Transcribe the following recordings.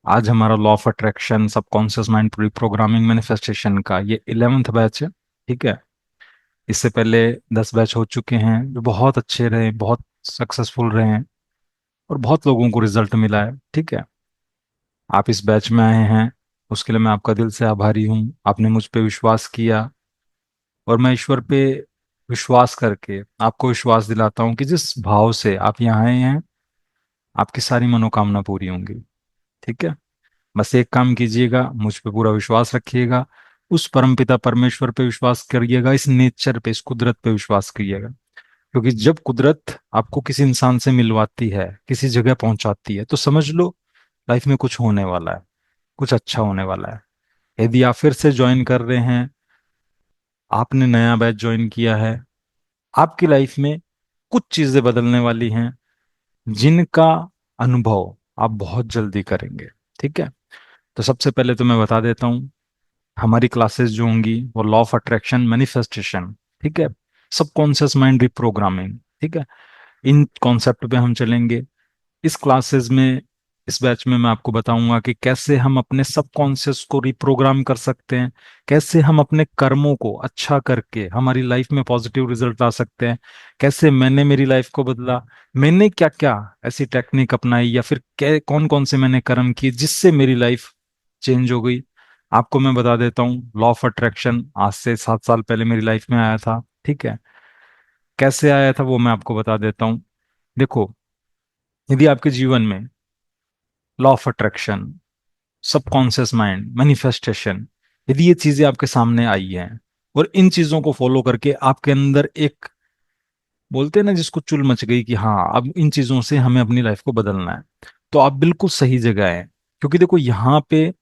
आज हमारा law of attraction, subconscious mind programming, manifestation का ये 11th बैच है। ठीक है। इससे पहले 10 बैच हो चुके हैं जो बहुत अच्छे रहे, बहुत सक्सेसफुल रहे हैं और बहुत लोगों को रिजल्ट मिला है। ठीक है। आप इस बैच में आए हैं, उसके लिए मैं आपका दिल से आभारी हूँ। आपने मुझ पे विश्वास किया और मैं ईश्वर पे विश्वास करके आपको विश्वास दिलाता हूँ कि जिस भाव से आप यहाँ आए हैं, आपकी सारी मनोकामना पूरी होंगी। ठीक है। बस एक काम कीजिएगा, मुझ पे पूरा विश्वास रखिएगा, उस परमपिता परमेश्वर पे विश्वास करिएगा, इस नेचर पे, इस कुदरत पे विश्वास करिएगा। क्योंकि जब कुदरत आपको किसी इंसान से मिलवाती है, किसी जगह पहुंचाती है, तो समझ लो लाइफ में कुछ होने वाला है, कुछ अच्छा होने वाला है। यदि आप फिर से ज्वाइन कर रहे हैं, आपने नया बैच ज्वाइन किया है, आपकी लाइफ में कुछ चीजें बदलने वाली हैं जिनका अनुभव आप बहुत जल्दी करेंगे। ठीक है। तो सबसे पहले तो मैं बता देता हूँ, हमारी क्लासेस जो होंगी वो लॉ ऑफ अट्रैक्शन, मैनिफेस्टेशन, ठीक है, सबकॉन्शियस माइंड रिप्रोग्रामिंग, ठीक है, इन कॉन्सेप्ट पे हम चलेंगे। इस क्लासेस में, इस बैच में मैं आपको बताऊंगा कि कैसे हम अपने सबकॉन्शियस को रिप्रोग्राम कर सकते हैं, कैसे हम अपने कर्मों को अच्छा करके हमारी लाइफ में पॉजिटिव रिजल्ट ला सकते हैं, कैसे मैंने मेरी लाइफ को बदला, मैंने क्या क्या ऐसी टेक्निक अपनाई, या फिर कौन कौन से मैंने कर्म किए जिससे मेरी लाइफ चेंज हो गई। आपको मैं बता देता हूँ, लॉ ऑफ अट्रैक्शन आज से 7 साल पहले मेरी लाइफ में आया था। ठीक है। कैसे आया था वो मैं आपको बता देता हूँ। देखो, यदि आपके जीवन में law of attraction, subconscious mind, manifestation, यदि ये चीजें आपके सामने आई हैं और इन चीजों को फॉलो करके आपके अंदर एक, बोलते हैं ना, जिसको चुल मच गई कि हाँ अब इन चीजों से हमें अपनी लाइफ को बदलना है, तो आप बिल्कुल सही जगह हैं। क्योंकि देखो, यहाँ पे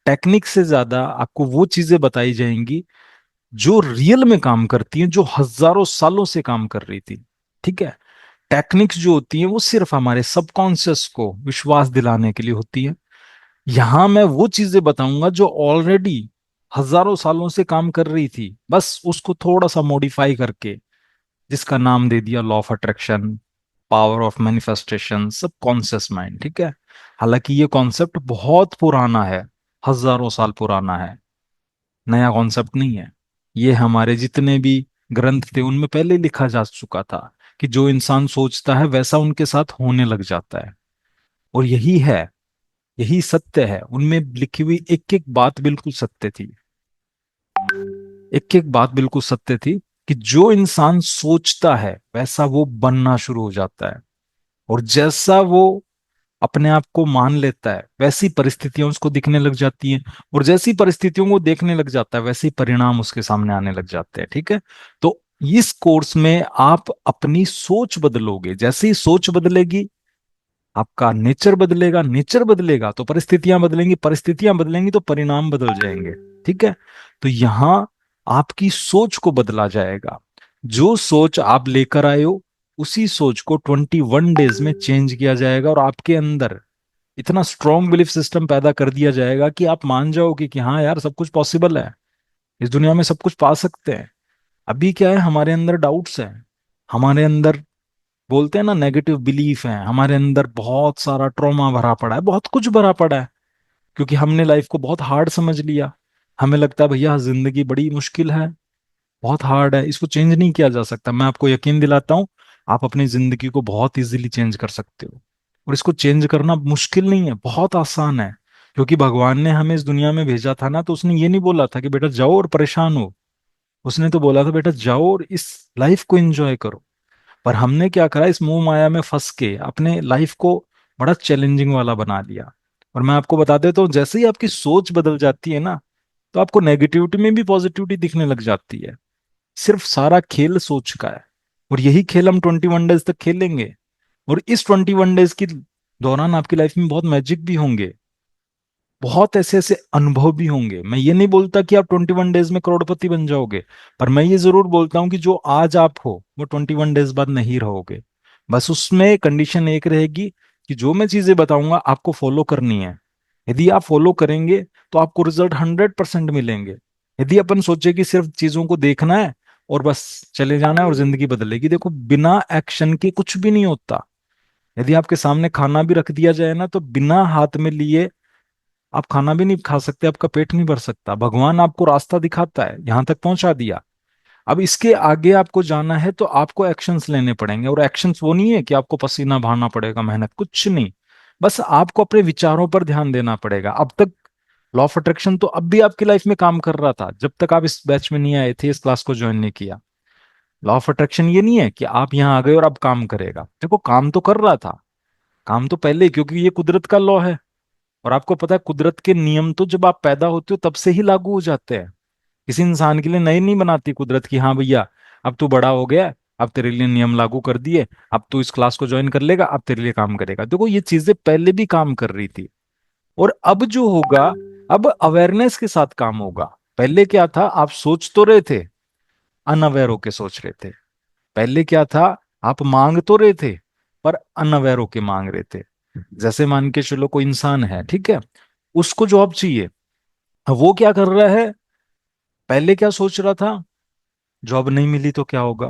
टेक्निक से ज्यादा आपको वो चीजें बताई जाएंगी जो रियल में काम करती हैं, जो हजारों सालों से काम कर रही थी। ठीक है। टेक्निक्स जो होती हैं वो सिर्फ हमारे सबकॉन्शियस को विश्वास दिलाने के लिए होती है। यहां मैं वो चीजें बताऊंगा जो ऑलरेडी हजारों सालों से काम कर रही थी, बस उसको थोड़ा सा मॉडिफाई करके, जिसका नाम दे दिया law of attraction, power of manifestation, सब कॉन्शियस माइंड। ठीक है। हालांकि ये कॉन्सेप्ट बहुत पुराना है, हजारों साल पुराना है, नया कॉन्सेप्ट नहीं है। ये हमारे जितने भी ग्रंथ थे उनमें पहले ही लिखा जा चुका था कि जो इंसान सोचता है वैसा उनके साथ होने लग जाता है। और यही है, यही सत्य है, उनमें लिखी हुई एक एक बात बिल्कुल सत्य थी। एक एक बात बिल्कुल सत्य थी कि जो इंसान सोचता है वैसा वो बनना शुरू हो जाता है, और जैसा वो अपने आप को मान लेता है वैसी परिस्थितियां उसको दिखने लग जाती हैं, और जैसी परिस्थितियों को देखने लग जाता है वैसे ही परिणाम उसके सामने आने लग जाते हैं। ठीक है। तो इस कोर्स में आप अपनी सोच बदलोगे, जैसे ही सोच बदलेगी आपका नेचर बदलेगा, नेचर बदलेगा तो परिस्थितियां बदलेंगी, परिस्थितियां बदलेंगी तो परिणाम बदल जाएंगे। ठीक है। तो यहां आपकी सोच को बदला जाएगा। जो सोच आप लेकर आए हो उसी सोच को 21 डेज में चेंज किया जाएगा, और आपके अंदर इतना स्ट्रॉन्ग बिलीफ सिस्टम पैदा कर दिया जाएगा कि आप मान जाओगे कि हाँ यार, सब कुछ पॉसिबल है, इस दुनिया में सब कुछ पा सकते हैं। अभी क्या है, हमारे अंदर डाउट्स हैं, हमारे अंदर, बोलते हैं ना, नेगेटिव बिलीफ है, हमारे अंदर बहुत सारा ट्रॉमा भरा पड़ा है, बहुत कुछ भरा पड़ा है। क्योंकि हमने लाइफ को बहुत हार्ड समझ लिया। हमें लगता है भैया जिंदगी बड़ी मुश्किल है, बहुत हार्ड है, इसको चेंज नहीं किया जा सकता। मैं आपको यकीन दिलाता हूँ, आप अपनी जिंदगी को बहुत इजीली चेंज कर सकते हो। और इसको चेंज करना मुश्किल नहीं है, बहुत आसान है। क्योंकि भगवान ने हमें इस दुनिया में भेजा था ना, तो उसने ये नहीं बोला था कि बेटा जाओ और परेशान हो। उसने तो बोला था बेटा जाओ और इस लाइफ को एंजॉय करो। पर हमने क्या करा, इस मोह माया में फंस के अपने लाइफ को बड़ा चैलेंजिंग वाला बना लिया। और मैं आपको बता देता हूँ, जैसे ही आपकी सोच बदल जाती है ना, तो आपको नेगेटिविटी में भी पॉजिटिविटी दिखने लग जाती है। सिर्फ सारा खेल सोच का है, और यही खेल हम 21 डेज तक खेलेंगे। और इस 21 डेज के दौरान आपकी लाइफ में बहुत मैजिक भी होंगे, बहुत ऐसे ऐसे अनुभव भी होंगे। मैं ये नहीं बोलता कि आप 21 डेज में करोड़पति बन जाओगे, पर मैं ये जरूर बोलता हूँ कि जो आज आप हो वो 21 डेज बाद नहीं रहोगे। बस उसमें कंडीशन एक रहेगी कि जो मैं चीजें बताऊंगा आपको फॉलो करनी है। यदि आप फॉलो करेंगे तो आपको रिजल्ट 100% मिलेंगे। यदि अपन सोचे कि सिर्फ चीजों को देखना है और बस चले जाना है और जिंदगी बदलेगी, देखो बिना एक्शन के कुछ भी नहीं होता। यदि आपके सामने खाना भी रख दिया जाए ना, तो बिना हाथ में लिए आप खाना भी नहीं खा सकते, आपका पेट नहीं भर सकता, भगवान आपको रास्ता दिखाता है, यहां तक पहुंचा दिया। अब इसके आगे आपको जाना है तो आपको एक्शंस लेने पड़ेंगे, और एक्शंस वो नहीं है कि आपको पसीना बहाना पड़ेगा, मेहनत कुछ नहीं। बस आपको अपने विचारों पर ध्यान देना पड़ेगा। अब तक लॉ ऑफ अट्रैक्शन तो अब भी आपकी लाइफ में काम कर रहा था, जब तक आप इस बैच में नहीं आए थे, इस क्लास को ज्वाइन नहीं किया। लॉ ऑफ अट्रैक्शन ये नहीं है कि आप यहाँ आ गए और अब काम करेगा। देखो काम तो कर रहा था, काम तो पहले ही, क्योंकि ये कुदरत का लॉ है। और आपको पता है कुदरत के नियम तो जब आप पैदा होते हो तब से ही लागू हो जाते हैं। किसी इंसान के लिए नए नहीं बनाती कुदरत की, हाँ भैया अब तू बड़ा हो गया, अब तेरे लिए नियम लागू कर दिए, अब तू इस क्लास को ज्वाइन कर लेगा, अब तेरे लिए काम करेगा। देखो ये चीजें पहले भी काम कर रही थी। और अब जो होगा, अब अवेयरनेस के साथ काम होगा। पहले क्या था, आप सोच तो रहे थे, अनअवेयर होके सोच रहे थे। पहले क्या था, आप मांग तो रहे थे पर अनअवेयर होके मांग रहे थे। जैसे मान के चलो कोई इंसान है, ठीक है, उसको जॉब चाहिए। अब वो क्या कर रहा है, पहले क्या सोच रहा था, जॉब नहीं मिली तो क्या होगा,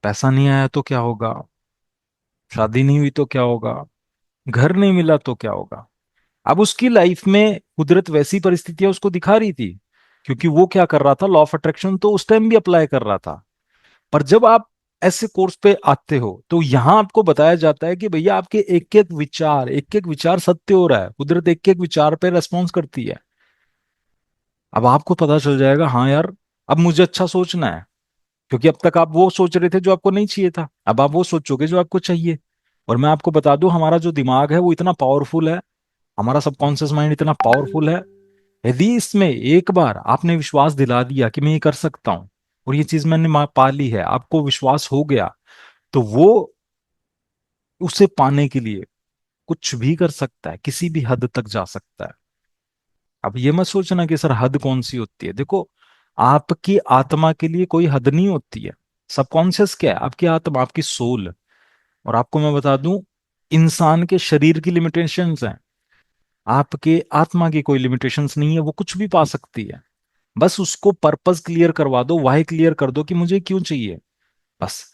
पैसा नहीं आया तो क्या होगा, शादी नहीं हुई तो क्या होगा, घर नहीं मिला तो क्या होगा। अब उसकी लाइफ में कुदरत वैसी परिस्थितियां उसको दिखा रही थी, क्योंकि वो क्या कर रहा था, लॉ ऑफ अट्रैक्शन तो उस टाइम भी अप्लाई कर रहा था। पर जब आप ऐसे कोर्स पे आते हो तो यहां आपको बताया जाता है कि भैया आपके एक एक विचार सत्य हो रहा है, कुदरत एक एक विचार पे रेस्पॉन्स करती है। अब आपको पता चल जाएगा, हाँ यार अब मुझे अच्छा सोचना है। क्योंकि अब तक आप वो सोच रहे थे जो आपको नहीं चाहिए था, अब आप वो सोचोगे जो आपको चाहिए। और मैं आपको बता दूं, हमारा जो दिमाग है वो इतना पावरफुल है, हमारा सबकॉन्शियस माइंड इतना पावरफुल है। यदि इसमें एक बार आपने विश्वास दिला दिया कि मैं ये कर सकता हूं, और ये चीज मैंने पा ली है, आपको विश्वास हो गया, तो वो उसे पाने के लिए कुछ भी कर सकता है, किसी भी हद तक जा सकता है। अब ये मत सोचना कि सर हद कौन सी होती है। देखो आपकी आत्मा के लिए कोई हद नहीं होती है। सबकॉन्शियस क्या है, आपकी आत्मा, आपकी सोल। और आपको मैं बता दूं, इंसान के शरीर की लिमिटेशंस हैं, आपके आत्मा की कोई लिमिटेशंस नहीं है, वो कुछ भी पा सकती है। बस उसको पर्पस क्लियर करवा दो, वाई क्लियर कर दो कि मुझे क्यों चाहिए। बस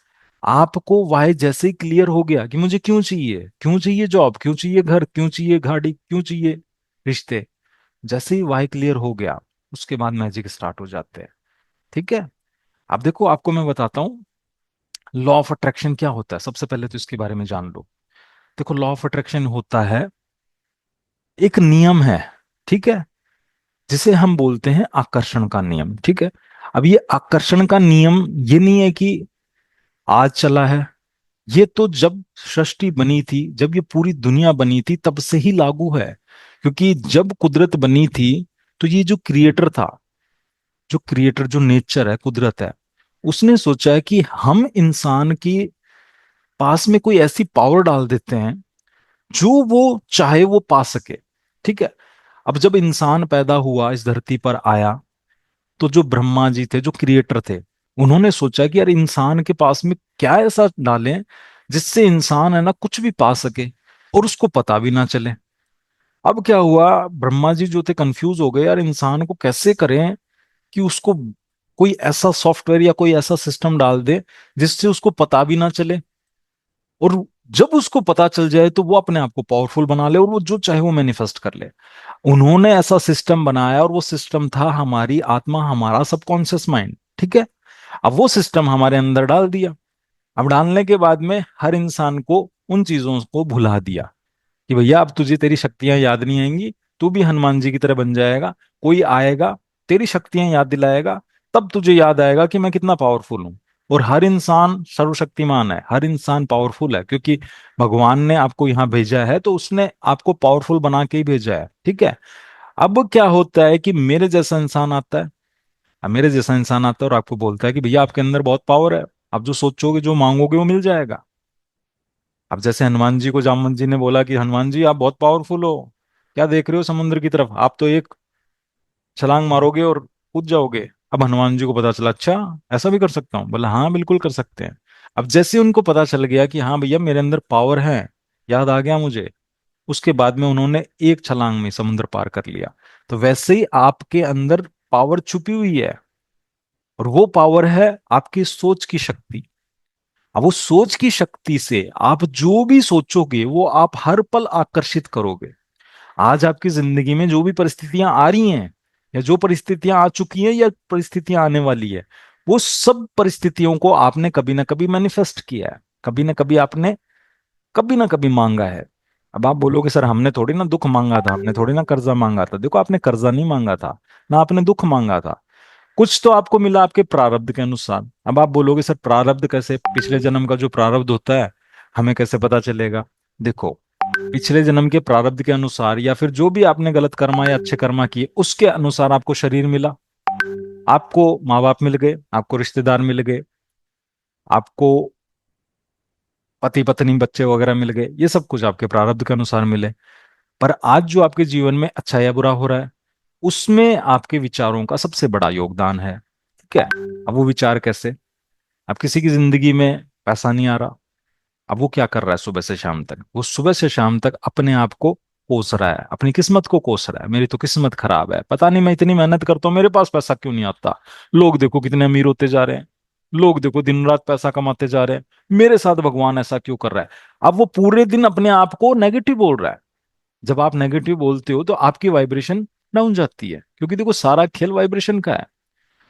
आपको वाई जैसे ही क्लियर हो गया कि मुझे क्यों चाहिए जॉब, क्यों चाहिए घर, क्यों चाहिए गाड़ी, क्यों चाहिए रिश्ते, जैसे ही वाई क्लियर हो गया, उसके बाद मैजिक स्टार्ट हो जाते हैं। ठीक है। अब देखो आपको मैं बताता हूँ लॉ ऑफ अट्रैक्शन क्या होता है। सबसे पहले तो इसके बारे में जान लो। देखो लॉ ऑफ अट्रैक्शन होता है, एक नियम है, ठीक है, जिसे हम बोलते हैं आकर्षण का नियम। ठीक है। अब ये आकर्षण का नियम ये नहीं है कि आज चला है, ये तो जब सृष्टि बनी थी, जब ये पूरी दुनिया बनी थी तब से ही लागू है। क्योंकि जब कुदरत बनी थी तो ये जो क्रिएटर था, जो क्रिएटर, जो नेचर है, कुदरत है, उसने सोचा है कि हम इंसान की पास में कोई ऐसी पावर डाल देते हैं जो वो चाहे वो पा सके। ठीक है। अब जब इंसान पैदा हुआ, इस धरती पर आया, तो जो ब्रह्मा जी थे, जो क्रिएटर थे, उन्होंने सोचा कि यार इंसान के पास में क्या ऐसा डालें जिससे इंसान है ना कुछ भी पा सके और उसको पता भी ना चले। अब क्या हुआ, ब्रह्मा जी जो थे कंफ्यूज हो गए, यार इंसान को कैसे करें कि उसको कोई ऐसा सॉफ्टवेयर या कोई ऐसा सिस्टम डाल दे जिससे उसको पता भी ना चले, और जब उसको पता चल जाए तो वो अपने आप को पावरफुल बना ले और वो जो चाहे वो मैनिफेस्ट कर ले। उन्होंने ऐसा सिस्टम बनाया, और वो सिस्टम था हमारी आत्मा, हमारा सबकॉन्शियस माइंड। ठीक है। अब वो सिस्टम हमारे अंदर डाल दिया। अब डालने के बाद में हर इंसान को उन चीजों को भुला दिया कि भैया अब तुझे तेरी शक्तियां याद नहीं आएंगी, तू भी हनुमान जी की तरह बन जाएगा। कोई आएगा, तेरी शक्तियां याद दिलाएगा, तब तुझे याद आएगा कि मैं कितना पावरफुल हूं। और हर इंसान सर्वशक्तिमान है, हर इंसान पावरफुल है, क्योंकि भगवान ने आपको यहाँ भेजा है तो उसने आपको पावरफुल बना के ही भेजा है। ठीक है। अब क्या होता है कि मेरे जैसा इंसान आता है, अब मेरे जैसा इंसान आता है और आपको बोलता है कि भैया आपके अंदर बहुत पावर है, आप जो सोचोगे जो मांगोगे वो मिल जाएगा। अब जैसे हनुमान जी को जामवंत जी ने बोला कि हनुमान जी आप बहुत पावरफुल हो, क्या देख रहे हो समुद्र की तरफ, आप तो एक छलांग मारोगे और कूद जाओगे। अब हनुमान जी को पता चला, अच्छा ऐसा भी कर सकता हूँ, बोला हाँ बिल्कुल कर सकते हैं। अब जैसे उनको पता चल गया कि हाँ भैया मेरे अंदर पावर है, याद आ गया मुझे, उसके बाद में उन्होंने एक छलांग में समुद्र पार कर लिया। तो वैसे ही आपके अंदर पावर छुपी हुई है, और वो पावर है आपकी सोच की शक्ति। अब वो सोच की शक्ति से आप जो भी सोचोगे वो आप हर पल आकर्षित करोगे। आज आपकी जिंदगी में जो भी परिस्थितियां आ रही हैं, या जो परिस्थितियां आ चुकी हैं, या परिस्थितियां आने वाली है, वो सब परिस्थितियों को आपने कभी ना कभी मैनिफेस्ट किया है, कभी ना कभी आपने कभी ना कभी मांगा है। अब आप बोलोगे सर हमने थोड़ी ना दुख मांगा था, हमने थोड़ी ना कर्जा मांगा था। देखो, आपने कर्जा नहीं मांगा था, ना आपने दुख मांगा था। कुछ तो आपको मिला आपके प्रारब्ध के अनुसार। अब आप बोलोगे सर प्रारब्ध कैसे, पिछले जन्म का जो प्रारब्ध होता है हमें कैसे पता चलेगा? देखो, पिछले जन्म के प्रारब्ध के अनुसार, या फिर जो भी आपने गलत कर्मा या अच्छे कर्मा किए उसके अनुसार आपको शरीर मिला, आपको माँ बाप मिल गए, आपको रिश्तेदार मिल गए, आपको पति पत्नी बच्चे वगैरह मिल गए। ये सब कुछ आपके प्रारब्ध के अनुसार मिले। पर आज जो आपके जीवन में अच्छा या बुरा हो रहा है, उसमें आपके विचारों का सबसे बड़ा योगदान है। ठीक है? अब वो विचार कैसे? अब किसी की जिंदगी में पैसा नहीं आ रहा, अब वो क्या कर रहा है? सुबह से शाम तक वो सुबह से शाम तक अपने आप को कोस रहा है, अपनी किस्मत को कोस रहा है। मेरी तो किस्मत खराब है, पता नहीं मैं इतनी मेहनत करता हूँ मेरे पास पैसा क्यों नहीं आता। लोग देखो कितने अमीर होते जा रहे हैं, लोग देखो दिन रात पैसा कमाते जा रहे हैं, मेरे साथ भगवान ऐसा क्यों कर रहा है? अब वो पूरे दिन अपने आप को नेगेटिव बोल रहा है। जब आप नेगेटिव बोलते हो तो आपकी वाइब्रेशन डाउन जाती है, क्योंकि देखो सारा खेल वाइब्रेशन का है।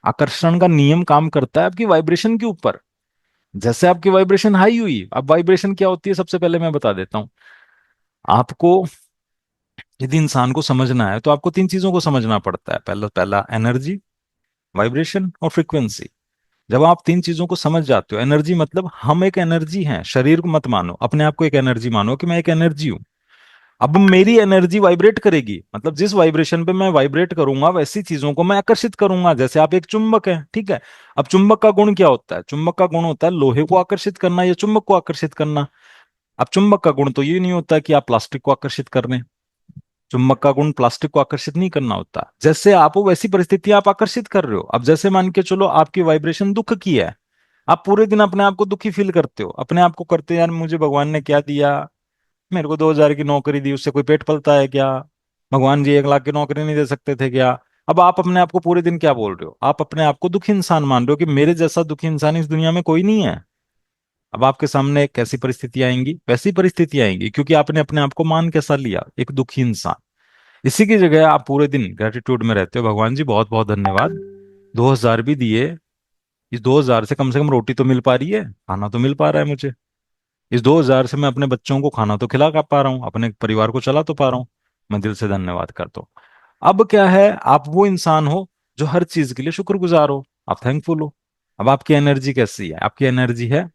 आकर्षण का नियम काम करता है आपकी वाइब्रेशन के ऊपर। जैसे आपकी वाइब्रेशन हाई हुई, अब वाइब्रेशन क्या होती है सबसे पहले मैं बता देता हूँ आपको। यदि इंसान को समझना है तो आपको तीन चीजों को समझना पड़ता है। पहला पहला एनर्जी, वाइब्रेशन और फ्रीक्वेंसी। जब आप तीन चीजों को समझ जाते हो, एनर्जी मतलब हम एक एनर्जी हैं, शरीर को मत मानो, अपने आप को एक एनर्जी मानो कि मैं एक एनर्जी हूं। अब मेरी एनर्जी वाइब्रेट करेगी, मतलब जिस वाइब्रेशन पे मैं वाइब्रेट करूंगा वैसी चीजों को मैं आकर्षित करूंगा। जैसे आप एक चुंबक है, ठीक है? अब चुंबक का गुण क्या होता है? चुंबक का गुण होता है लोहे को आकर्षित करना या चुंबक को आकर्षित करना। अब चुंबक का गुण तो ये नहीं होता कि आप प्लास्टिक को आकर्षित कर रहे हैं। चुंबक का गुण प्लास्टिक को आकर्षित नहीं करना होता। जैसे आप हो वैसी परिस्थिति आप आकर्षित कर रहे हो। अब जैसे मान के चलो आपकी वाइब्रेशन दुख की है, आप पूरे दिन अपने आप को दुखी फील करते हो, अपने आप को करते हो यार मुझे भगवान ने क्या दिया, मेरे को 2,000 की नौकरी दी, उससे कोई पेट पलता है क्या? भगवान जी 1 लाख की नौकरी नहीं दे सकते थे क्या? अब आप अपने आप को पूरे दिन क्या बोल रहे हो? आप अपने आप को दुखी इंसान मान रहे हो कि मेरे जैसा दुखी इंसान इस दुनिया में कोई नहीं है। अब आपके सामने कैसी परिस्थिति आएंगी? वैसी परिस्थिति आएंगी, क्योंकि आपने अपने आप को मान कैसा लिया? एक दुखी इंसान। इसी की जगह आप पूरे दिन ग्रेटिट्यूड में रहते हो, भगवान जी बहुत बहुत धन्यवाद, 2,000 भी दिए, इस 2,000 से कम रोटी तो मिल पा रही है, खाना तो मिल पा रहा है मुझे। इस 2,000 से मैं अपने बच्चों को खाना तो खिला का पा रहा हूँ, अपने परिवार को चला तो पा रहा हूँ। मैं दिल से धन्यवाद करता हूँ। अब क्या है, आप वो इंसान हो जो हर चीज के लिए शुक्रगुजार हो, आप थैंकफुल हो। अब आपकी एनर्जी कैसी है? आपकी एनर्जी है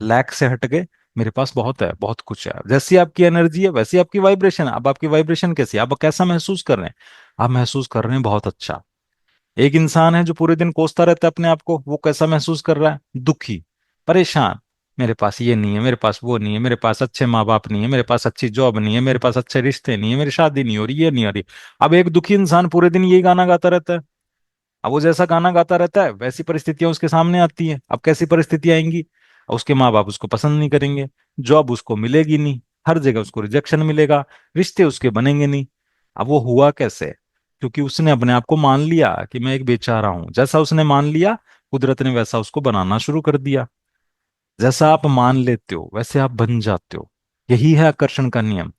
लैक से हट के मेरे पास बहुत है, बहुत कुछ है। जैसी आपकी एनर्जी है वैसी आपकी वाइब्रेशन है। अब आपकी वाइब्रेशन कैसी है? आप कैसा महसूस कर रहे हैं? आप महसूस कर रहे हैं बहुत अच्छा। एक इंसान है जो पूरे दिन कोसता रहता है अपने आप को, वो कैसा महसूस कर रहा है? दुखी, परेशान। मेरे पास ये नहीं है, मेरे पास वो नहीं है, मेरे पास अच्छे माँ बाप नहीं है, मेरे पास अच्छी जॉब नहीं है, मेरे पास अच्छे रिश्ते नहीं है, मेरी शादी नहीं हो रही, ये नहीं हो रही। अब एक दुखी इंसान पूरे दिन यही गाना गाता रहता है। अब वो जैसा गाना गाता रहता है वैसी परिस्थितियां उसके सामने आती हैं। अब कैसी परिस्थितियां आएंगी? उसके माँ बाप उसको पसंद नहीं करेंगे, जॉब उसको मिलेगी नहीं, हर जगह उसको रिजेक्शन मिलेगा, रिश्ते उसके बनेंगे नहीं। अब वो हुआ कैसे? क्योंकि उसने अपने आप को मान लिया कि मैं एक बेचारा हूं। जैसा उसने मान लिया, कुदरत ने वैसा उसको बनाना शुरू कर दिया। जैसा आप मान लेते हो वैसे आप बन जाते हो। यही है आकर्षण का नियम।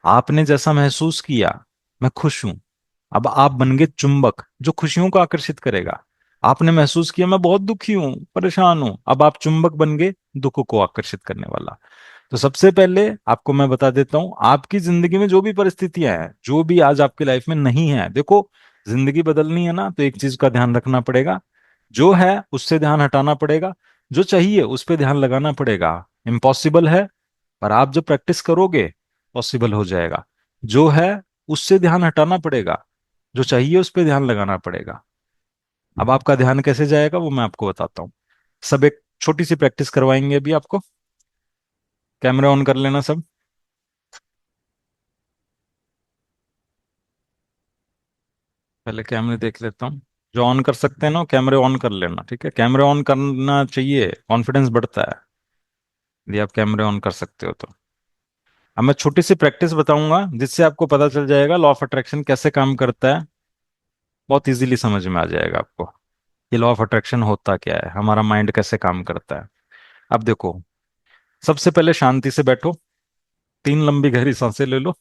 आपने जैसा महसूस किया, मैं खुश हूं, अब आप बन गए चुंबक जो खुशियों को आकर्षित करेगा। आपने महसूस किया मैं बहुत दुखी हूं, परेशान हूं, अब आप चुंबक बन गए दुख को आकर्षित करने वाला। तो सबसे पहले आपको मैं बता देता हूं, आपकी जिंदगी में जो भी परिस्थितियां हैं, जो भी आज आपकी लाइफ में नहीं है, देखो जिंदगी बदलनी है ना, तो एक चीज का ध्यान रखना पड़ेगा, जो है उससे ध्यान हटाना पड़ेगा, जो चाहिए उस पर ध्यान लगाना पड़ेगा। इम्पॉसिबल है, पर आप जब प्रैक्टिस करोगे पॉसिबल हो जाएगा। जो है उससे ध्यान हटाना पड़ेगा, जो चाहिए उस पर ध्यान लगाना पड़ेगा। अब आपका ध्यान कैसे जाएगा वो मैं आपको बताता हूँ। सब एक छोटी सी प्रैक्टिस करवाएंगे अभी आपको। कैमरा ऑन कर लेना सब। पहले कैमरे देख लेता हूँ। जो ऑन कर सकते हैं ना कैमरे ऑन कर लेना, ठीक है? कैमरे ऑन करना चाहिए, कॉन्फिडेंस बढ़ता है यदि आप कैमरे ऑन कर सकते हो तो। अब मैं छोटी सी प्रैक्टिस बताऊंगा जिससे आपको पता चल जाएगा लॉ ऑफ अट्रैक्शन कैसे काम करता है। बहुत इजीली समझ में आ जाएगा आपको कि लॉ ऑफ अट्रैक्शन होता क्या है, हमारा माइंड कैसे काम करता है। अब देखो, सबसे पहले शांति से बैठो, 3 लंबी गहरी सांसें ले लो।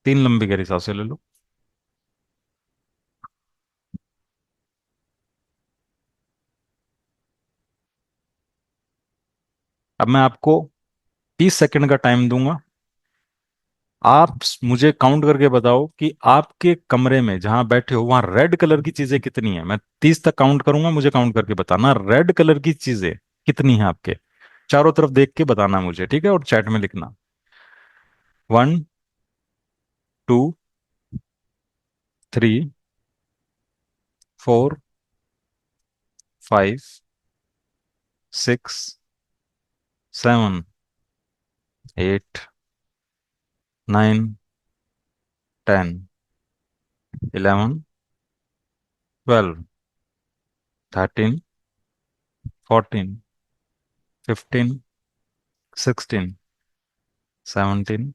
3 लंबी गहरी सांसें ले लो। अब मैं आपको 30 सेकंड का टाइम दूंगा। आप मुझे काउंट करके बताओ कि आपके कमरे में जहां बैठे हो वहां रेड कलर की चीजें कितनी है। मैं 30 तक काउंट करूंगा, मुझे काउंट करके बताना रेड कलर की चीजें कितनी है आपके। चारों तरफ देख के बताना मुझे, ठीक है, और चैट में लिखना। 1, 2, 3, 4, 5, 6, 7, 8, 9, 10, 11, 12, 13, 14, 15, 16, 17,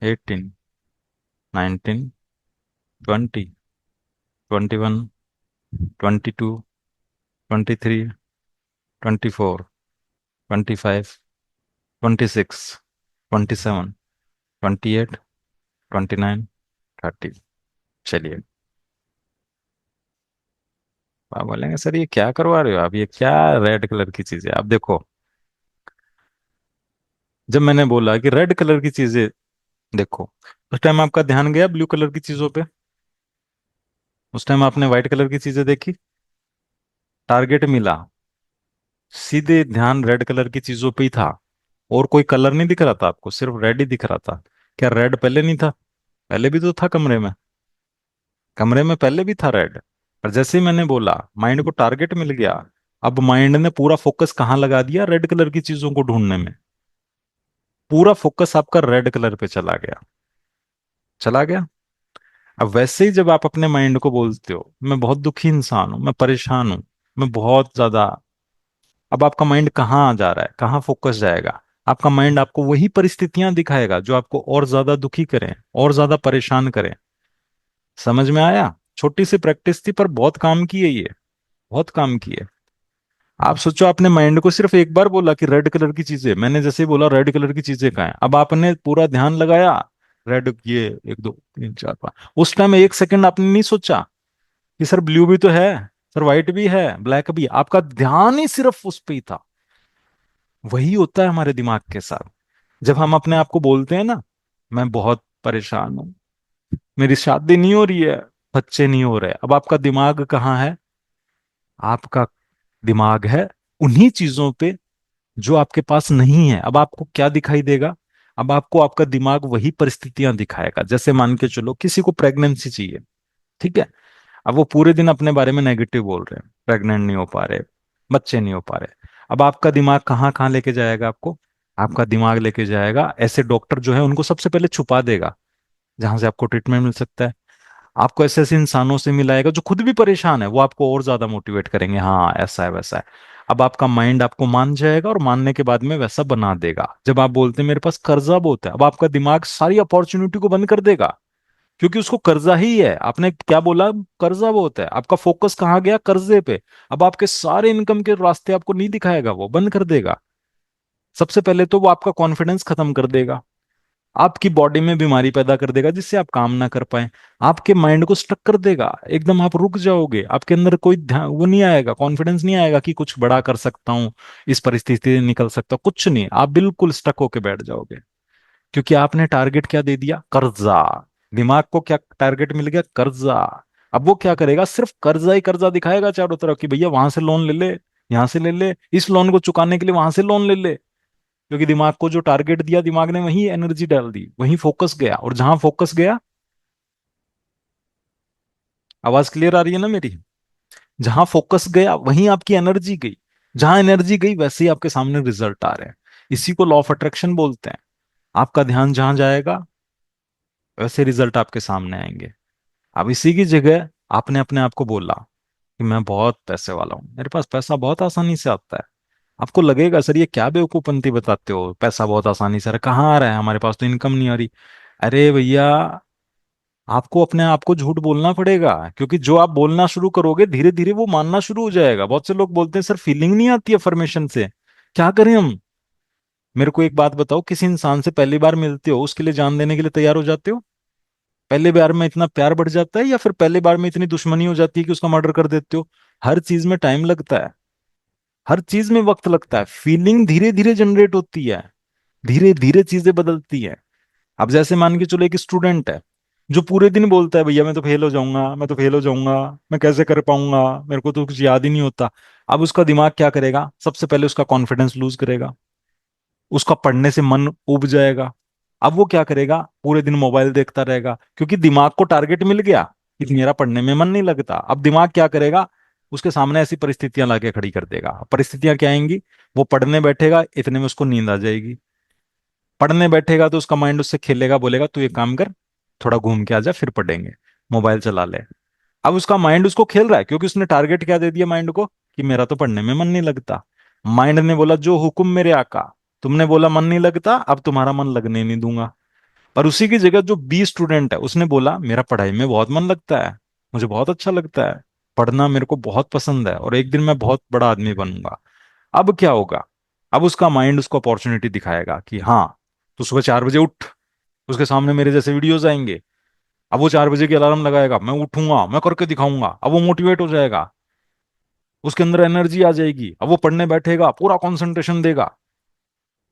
18, 19, 20, 21, 22, 23, 24, 25, 26, 27, 28, 29, 30। चलिए। आप बोलेंगे सर ये क्या करवा रहे हो आप, ये क्या रेड कलर की चीज है। आप देखो, जब मैंने बोला कि रेड कलर की चीजें देखो, उस टाइम आपका ध्यान गया ब्लू कलर की चीजों पे। उस टाइम आपने व्हाइट कलर की चीजें देखी, टारगेट मिला, सीधे ध्यान रेड कलर की चीजों पे ही था। और कोई कलर नहीं दिख रहा था आपको, सिर्फ रेड ही दिख रहा था। क्या रेड पहले नहीं था? पहले भी तो था कमरे में। कमरे में पहले भी था रेड। पर जैसे ही मैंने बोला माइंड को टारगेट मिल गया, अब माइंड ने पूरा फोकस कहाँ लगा दिया? रेड कलर की चीजों को ढूंढने में। पूरा फोकस आपका रेड कलर पे चला गया। चला गया। अब वैसे ही जब आप अपने माइंड को बोलते हो मैं बहुत दुखी इंसान हूं, मैं परेशान हूं, मैं बहुत ज्यादा, अब आपका माइंड कहाँ जा रहा है, कहाँ फोकस जाएगा? आपका माइंड आपको वही परिस्थितियां दिखाएगा जो आपको और ज्यादा दुखी करें, और ज्यादा परेशान करें। समझ में आया? छोटी सी प्रैक्टिस थी पर बहुत काम की है ये, बहुत काम की है। आप सोचो, आपने माइंड को सिर्फ एक बार बोला कि रेड कलर की चीजें, मैंने जैसे ही बोला रेड कलर की चीजें कहाँ हैं, अब आपने पूरा ध्यान लगाया। रेड ये 1 2 3 4 5, उस टाइम 1 सेकंड आपने नहीं सोचा कि सर ब्लू भी तो है, सर व्हाइट भी है, ब्लैक भी। आपका ध्यान ही सिर्फ उस पे ही था। वही होता है हमारे दिमाग के साथ। जब हम अपने आप को बोलते हैं ना, मैं बहुत परेशान हूं, मेरी शादी नहीं हो रही है, बच्चे नहीं हो रहे, अब आपका दिमाग कहाँ है? आपका दिमाग है उन्हीं चीजों पे जो आपके पास नहीं है। अब आपको क्या दिखाई देगा? अब आपको आपका दिमाग वही परिस्थितियां दिखाएगा। जैसे मान के चलो किसी को प्रेगनेंसी चाहिए, ठीक है। अब वो पूरे दिन अपने बारे में नेगेटिव बोल रहे हैं, प्रेग्नेंट नहीं हो पा रहे, बच्चे नहीं हो पा रहे। अब आपका दिमाग कहाँ कहाँ लेके जाएगा आपको? आपका दिमाग लेके जाएगा, ऐसे डॉक्टर जो है उनको सबसे पहले छुपा देगा जहां से आपको ट्रीटमेंट मिल सकता है। आपको ऐसे ऐसे इंसानों से मिलाएगा जो खुद भी परेशान है, वो आपको और ज्यादा मोटिवेट करेंगे, हाँ ऐसा है वैसा है। अब आपका माइंड आपको मान जाएगा और मानने के बाद में वैसा बना देगा। जब आप बोलते हैं मेरे पास कर्जा बहुत है, अब आपका दिमाग सारी अपॉर्चुनिटी को बंद कर देगा, क्योंकि उसको कर्जा ही है। आपने क्या बोला? कर्जा बहुत है। आपका फोकस कहाँ गया? कर्जे पे। अब आपके सारे इनकम के रास्ते आपको नहीं दिखाएगा, वो बंद कर देगा। सबसे पहले तो वो आपका कॉन्फिडेंस खत्म कर देगा, आपकी बॉडी में बीमारी पैदा कर देगा जिससे आप काम ना कर पाए। आपके माइंड को स्टक कर देगा, एकदम आप रुक जाओगे। आपके अंदर कोई ध्यान वो नहीं आएगा, कॉन्फिडेंस नहीं आएगा कि कुछ बड़ा कर सकता हूँ, इस परिस्थिति से निकल सकता हूँ, कुछ नहीं। आप बिल्कुल स्टक होके बैठ जाओगे, क्योंकि आपने टारगेट क्या दे दिया? कर्जा। दिमाग को क्या टारगेट मिल गया? कर्जा। अब वो क्या करेगा? सिर्फ कर्जा ही कर्जा दिखाएगा चारों तरफ कि भैया वहां से लोन ले ले, यहां से ले ले, इस लोन को चुकाने के लिए वहां से लोन ले ले। क्योंकि दिमाग को जो टारगेट दिया, दिमाग ने वहीं एनर्जी डाल दी, वहीं फोकस गया, और जहां फोकस गया, आवाज क्लियर आ रही है ना मेरी? जहां फोकस गया वहीं आपकी एनर्जी गई। जहां एनर्जी गई वैसे ही आपके सामने रिजल्ट आ रहे हैं। इसी को लॉ ऑफ अट्रैक्शन बोलते हैं। आपका ध्यान जहां जाएगा वैसे रिजल्ट आपके सामने आएंगे। अब इसी की जगह आपने अपने आप को बोला कि मैं बहुत पैसे वाला हूँ, मेरे पास पैसा बहुत आसानी से आता है। आपको लगेगा सर ये क्या बेवकूफंती बताते हो, पैसा बहुत आसानी से कहाँ आ रहा है, हमारे पास तो इनकम नहीं आ रही। अरे भैया, आपको अपने आप को झूठ बोलना पड़ेगा, क्योंकि जो आप बोलना शुरू करोगे धीरे धीरे वो मानना शुरू हो जाएगा। बहुत से लोग बोलते हैं सर फीलिंग नहीं आती है अफर्मेशन से, क्या करें हम? मेरे को एक बात बताओ, किसी इंसान से पहली बार मिलते हो उसके लिए जान देने के लिए तैयार हो जाते हो? पहले बार में इतना प्यार बढ़ जाता है या फिर पहले बार में इतनी दुश्मनी हो जाती है कि उसका मर्डर कर देते हो? हर चीज में टाइम लगता है, हर चीज में वक्त लगता है। फीलिंग धीरे धीरे जनरेट होती है, धीरे धीरे चीजें बदलती है। अब जैसे मान के चलो एक स्टूडेंट है जो पूरे दिन बोलता है भैया मैं तो फेल हो जाऊंगा, मैं तो फेल हो जाऊंगा, मैं कैसे कर पाऊंगा, मेरे को तो कुछ याद ही नहीं होता। अब उसका दिमाग क्या करेगा? सबसे पहले उसका कॉन्फिडेंस लूज करेगा, उसका पढ़ने से मन उब जाएगा। अब वो क्या करेगा? पूरे दिन मोबाइल देखता रहेगा, क्योंकि दिमाग को टारगेट मिल गया कि मेरा पढ़ने में मन नहीं लगता। अब दिमाग क्या करेगा? उसके सामने ऐसी परिस्थितियां लाके खड़ी कर देगा। परिस्थितियां क्या आएंगी? वो पढ़ने बैठेगा, इतने में उसको नींद आ जाएगी। पढ़ने बैठेगा तो उसका माइंड उससे खेलेगा, बोलेगा तू एक काम कर, थोड़ा घूम के आ जा फिर पढ़ेंगे, मोबाइल चला ले। अब उसका माइंड उसको खेल रहा है, क्योंकि उसने टारगेट क्या दे दिया माइंड को कि मेरा तो पढ़ने में मन नहीं लगता। माइंड ने बोला जो हुक्म मेरे आका, तुमने बोला मन नहीं लगता, अब तुम्हारा मन लगने नहीं दूंगा। पर उसी की जगह जो बी स्टूडेंट है उसने बोला मेरा पढ़ाई में बहुत मन लगता है, मुझे बहुत अच्छा लगता है, पढ़ना मेरे को बहुत पसंद है और एक दिन मैं बहुत बड़ा आदमी बनूंगा। अब क्या होगा? अब उसका माइंड उसको अपॉर्चुनिटी दिखाएगा कि हाँ, तू सुबह 4 बजे उठ, उसके सामने मेरे जैसे वीडियोस आएंगे। अब वो 4 बजे की अलार्म लगाएगा, मैं उठूंगा, मैं करके दिखाऊंगा। अब वो मोटिवेट हो जाएगा, उसके अंदर एनर्जी आ जाएगी। अब वो पढ़ने बैठेगा, पूरा कंसंट्रेशन देगा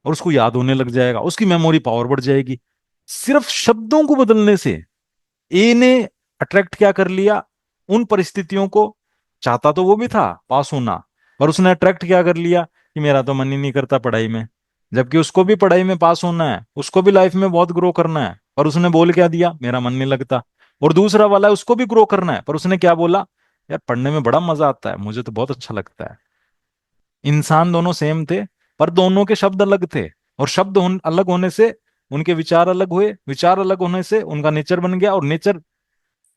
और उसको याद होने लग जाएगा, उसकी मेमोरी पावर बढ़ जाएगी। सिर्फ शब्दों को बदलने से ए ने अट्रैक्ट क्या कर लिया? उन परिस्थितियों को। चाहता तो वो भी था पास होना, पर उसने अट्रैक्ट क्या कर लिया कि मेरा तो मन ही नहीं करता पढ़ाई में। जबकि उसको भी पढ़ाई में पास होना है, उसको भी लाइफ में बहुत ग्रो करना है, पर उसने बोल क्या दिया? मेरा मन नहीं लगता। और दूसरा वाला है, उसको भी ग्रो करना है, पर उसने क्या बोला? यार पढ़ने में बड़ा मजा आता है, मुझे तो बहुत अच्छा लगता है। इंसान दोनों सेम थे, पर दोनों के शब्द अलग थे। और अलग होने से उनके विचार अलग हुए, विचार अलग होने से उनका नेचर बन गया, और नेचर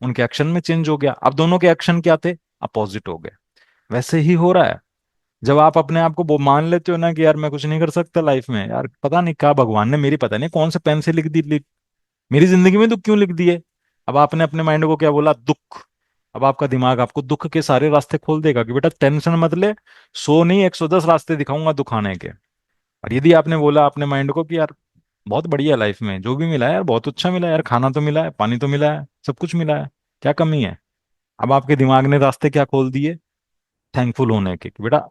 उनके एक्शन में चेंज हो गया। अब दोनों के एक्शन क्या थे? अपोजिट हो गए। वैसे ही हो रहा है जब आप अपने आप को वो मान लेते हो ना कि यार मैं कुछ नहीं कर सकता लाइफ में, यार पता नहीं क्या भगवान ने मेरी पता नहीं कौन से पेन से मेरी जिंदगी में दुख क्यों लिख दिए। अब आपने अपने माइंड को क्या बोला? दुख। अब आपका दिमाग आपको दुख के सारे रास्ते खोल देगा कि बेटा टेंशन मत ले, 100 नहीं 110 रास्ते दिखाऊंगा दुख आने के। और यदि आपने बोला अपने माइंड को कि यार बहुत बढ़िया लाइफ में जो भी मिला है यार, बहुत अच्छा मिला है यार, खाना तो मिला है, पानी तो मिला है, सब कुछ मिला है, क्या कमी है? अब आपके दिमाग ने रास्ते क्या खोल दिए? थैंकफुल होने के कि बेटा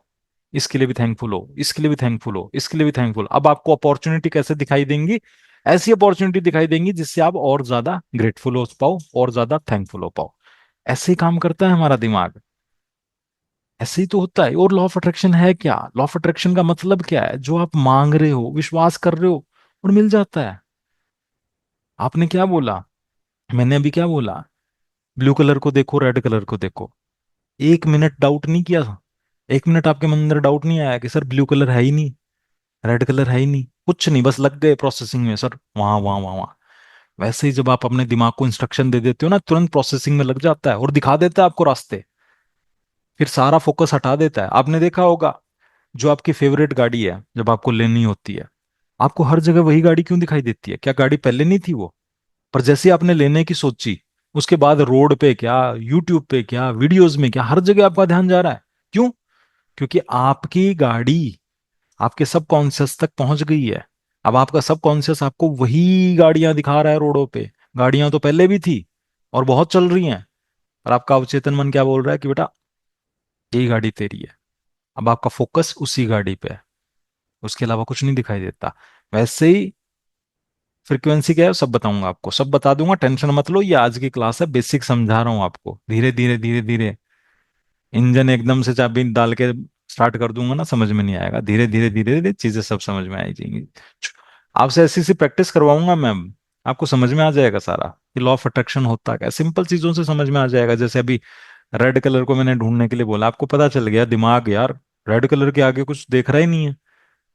इसके लिए भी थैंकफुल हो, इसके लिए भी थैंकफुल हो, इसके लिए भी थैंकफुल। अब आपको अपॉर्चुनिटी कैसे दिखाई देंगी? ऐसी अपॉर्चुनिटी दिखाई देंगी जिससे आप और ज्यादा ग्रेटफुल हो पाओ, और ज्यादा थैंकफुल हो पाओ। ऐसे ही काम करता है हमारा दिमाग, ऐसे ही तो होता है। और लॉ ऑफ अट्रैक्शन है क्या? लॉ ऑफ अट्रैक्शन का मतलब क्या है? जो आप मांग रहे हो, विश्वास कर रहे हो, और मिल जाता है। आपने क्या बोला? मैंने अभी क्या बोला? ब्लू कलर को देखो, रेड कलर को देखो, 1 मिनट डाउट नहीं किया? 1 मिनट आपके मन अंदर डाउट नहीं आया कि सर ब्लू कलर है ही नहीं, रेड कलर है ही नहीं? कुछ नहीं, बस लग गए प्रोसेसिंग में, सर वहां वहां वहां वहां। वैसे ही जब आप अपने दिमाग को इंस्ट्रक्शन दे देते हो ना, तुरंत प्रोसेसिंग में लग जाता है और दिखा देता है आपको रास्ते। फिर सारा फोकस हटा देता है। आपने देखा होगा, जो आपकी फेवरेट गाड़ी है जब आपको लेनी होती है, आपको हर जगह वही गाड़ी क्यों दिखाई देती है? क्या गाड़ी पहले नहीं थी वो? पर जैसे ही आपने लेने की सोची, उसके बाद रोड पे क्या, यूट्यूब पे क्या, वीडियोस में क्या, हर जगह आपका ध्यान जा रहा है। क्यों? क्योंकि आपकी गाड़ी आपके सब कॉन्शियस तक पहुंच गई है। अब आपका सब कॉन्शियस आपको वही गाड़ियां दिखा रहा है रोडों पे। गाड़ियां तो पहले भी थी और बहुत चल रही हैं, और आपका अवचेतन मन क्या बोल रहा है कि बेटा यही गाड़ी तेरी है। अब आपका फोकस उसी गाड़ी पे है, उसके अलावा कुछ नहीं दिखाई देता। वैसे ही फ्रीक्वेंसी क्या है सब बताऊंगा आपको, सब बता दूंगा, टेंशन मत लो। ये आज की क्लास है, बेसिक समझा रहा हूँ आपको। धीरे धीरे धीरे धीरे, इंजन एकदम से चाबी डाल के स्टार्ट कर दूंगा ना, समझ में नहीं आएगा। धीरे धीरे धीरे धीरे चीजें सब समझ में आई जाएंगी। आपसे ऐसी सी प्रैक्टिस करवाऊंगा मैम, आपको समझ में आ जाएगा सारा कि लॉ ऑफ अट्रैक्शन होता क्या। सिंपल चीजों से समझ में आ जाएगा। जैसे अभी रेड कलर को मैंने ढूंढने के लिए बोला, आपको पता चल गया दिमाग यार रेड कलर के आगे कुछ देख रहा ही नहीं है।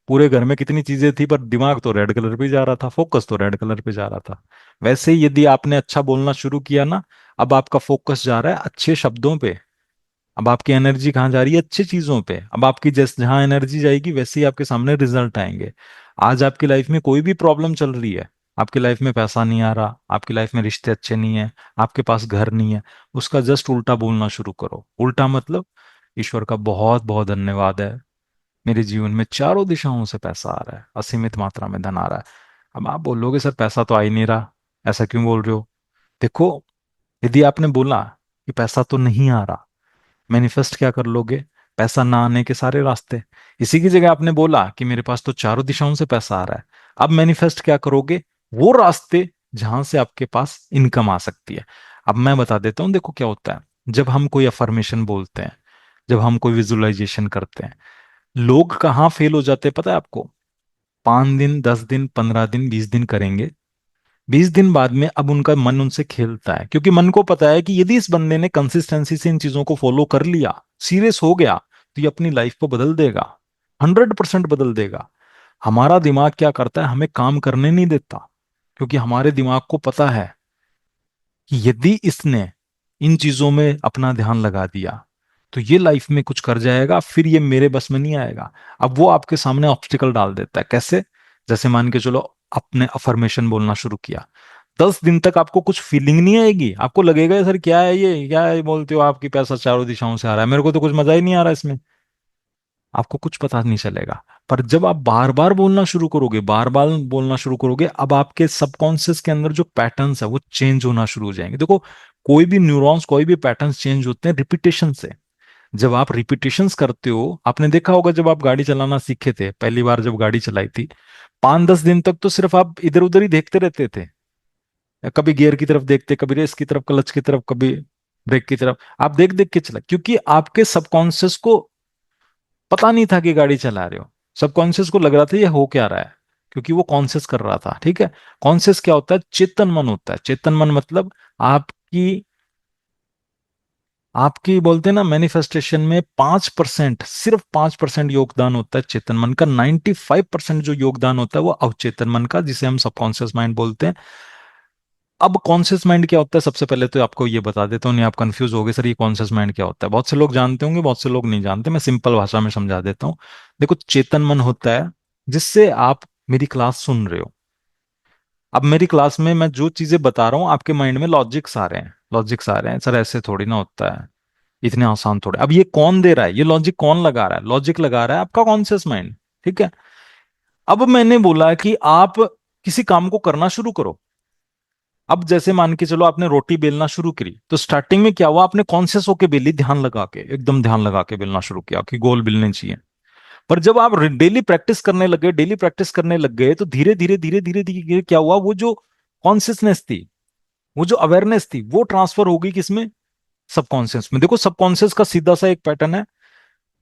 पूरे घर में कितनी चीजें थी पर दिमाग तो रेड कलर पे ही जा रहा था, फोकस तो रेड कलर पे जा रहा था। वैसे ही यदि आपने अच्छा बोलना शुरू किया ना, अब आपका फोकस जा रहा है अच्छे शब्दों पे। अब आपकी एनर्जी कहाँ जा रही है? अच्छी चीजों पे। अब आपकी जैसे जहां एनर्जी जाएगी वैसे ही आपके सामने रिजल्ट आएंगे। आज आपकी लाइफ में कोई भी प्रॉब्लम चल रही है, आपकी लाइफ में पैसा नहीं आ रहा, आपकी लाइफ में रिश्ते अच्छे नहीं है, आपके पास घर नहीं है, उसका जस्ट उल्टा बोलना शुरू करो। उल्टा मतलब ईश्वर का बहुत बहुत धन्यवाद है, मेरे जीवन में चारों दिशाओं से पैसा आ रहा है, असीमित मात्रा में धन आ रहा है। अब आप बोलोगे सर पैसा तो आ ही नहीं रहा, ऐसा क्यों बोल रहे हो? देखो, यदि आपने बोला कि पैसा तो नहीं आ रहा, मैनिफेस्ट क्या कर लोगे? पैसा ना आने के सारे रास्ते। इसी की जगह आपने बोला कि मेरे पास तो चारों दिशाओं से पैसा आ रहा है। अब मैनिफेस्ट क्या करोगे? वो रास्ते जहां से आपके पास इनकम आ सकती है। अब मैं बता देता हूँ, देखो क्या होता है जब हम कोई अफर्मेशन बोलते हैं, जब हम कोई विजुअलाइजेशन करते हैं, लोग कहाँ फेल हो जाते हैं पता है आपको? 5 दिन, 10 दिन, 15 दिन, 20 दिन करेंगे। 20 दिन बाद में अब उनका मन उनसे खेलता है, क्योंकि मन को पता है कि यदि इस बंदे ने कंसिस्टेंसी से इन चीजों को फॉलो कर लिया, सीरियस हो गया, तो ये अपनी लाइफ को बदल देगा, 100% बदल देगा। हमारा दिमाग क्या करता है? हमें काम करने नहीं देता, क्योंकि हमारे दिमाग को पता है कि यदि इसने इन चीजों में अपना ध्यान लगा दिया तो ये लाइफ में कुछ कर जाएगा, फिर ये मेरे बस में नहीं आएगा। अब वो आपके सामने ऑब्स्टिकल डाल देता है। कैसे? जैसे मान के चलो, आपने अफर्मेशन बोलना शुरू किया, 10 दिन तक आपको कुछ फीलिंग नहीं आएगी, आपको लगेगा सर क्या है ये, क्या है बोलते हो आपकी, पैसा चारों दिशाओं से आ रहा है, मेरे को तो कुछ मजा ही नहीं आ रहा इसमें। आपको कुछ पता नहीं चलेगा। पर जब आप बार बार बोलना शुरू करोगे, बार बार बोलना शुरू करोगे, अब आपके सबकॉन्शियस के अंदर जो पैटर्न्स है वो चेंज होना शुरू हो जाएंगे। देखो, कोई भी न्यूरॉन्स, कोई भी पैटर्न्स चेंज होते हैं रिपीटेशन से। जब आप रिपीटेशंस करते हो, आपने देखा होगा जब आप गाड़ी चलाना सीखे थे, पहली बार जब गाड़ी चलाई थी, 5-10 दिन तक तो सिर्फ आप इधर उधर ही देखते रहते थे। कभी गियर की तरफ देखते, कभी रेस की तरफ, क्लच की तरफ, कभी ब्रेक की तरफ, आप देख देख के चला, क्योंकि आपके सबकॉन्शियस को पता नहीं था कि गाड़ी चला रहे हो। सबकॉन्शियस को लग रहा था ये हो क्या रहा है, क्योंकि वो कॉन्शियस कर रहा था। ठीक है? कॉन्शियस क्या होता है? चेतन मन होता है। चेतन मन मतलब आपकी आपकी बोलते हैं ना, मैनिफेस्टेशन में 5%, सिर्फ 5% योगदान होता है चेतन मन का। 95% जो योगदान होता है वो अवचेतन मन का, जिसे हम सबकॉन्शियस माइंड बोलते हैं। अब कॉन्शियस माइंड क्या होता है? सबसे पहले तो आपको ये बता देता हूँ, नहीं आप कंफ्यूज हो गए सर ये कॉन्शियस माइंड क्या होता है। बहुत से लोग जानते होंगे, बहुत से लोग नहीं जानते, मैं सिंपल भाषा में समझा देता हूँ। देखो, चेतन मन होता है जिससे आप मेरी क्लास सुन रहे हो। अब मेरी क्लास में मैं जो चीजें बता रहा हूँ, आपके माइंड में लॉजिक्स आ रहे हैं, लॉजिक्स आ रहे हैं, सर ऐसे थोड़ी ना होता है, इतने आसान थोड़े। अब ये कौन दे रहा है? ये लॉजिक कौन लगा रहा है? लॉजिक लगा रहा है आपका कॉन्शियस माइंड। ठीक है? अब मैंने बोला कि आप किसी काम को करना शुरू करो। अब जैसे मान के चलो आपने रोटी बेलना शुरू करी, तो स्टार्टिंग में क्या हुआ? आपने कॉन्शियस होके बेली, ध्यान लगा के, एकदम ध्यान लगा के बेलना शुरू किया कि गोल बेलने चाहिए। पर जब आप डेली प्रैक्टिस करने लगे, डेली प्रैक्टिस करने लग गए, तो धीरे धीरे धीरे धीरे धीरे क्या हुआ? वो जो कॉन्शियसनेस थी, वो जो अवेयरनेस थी, वो ट्रांसफर हो गई किसमें? सबकॉन्शियस में। देखो, सबकॉन्शियस का सीधा सा एक पैटर्न है,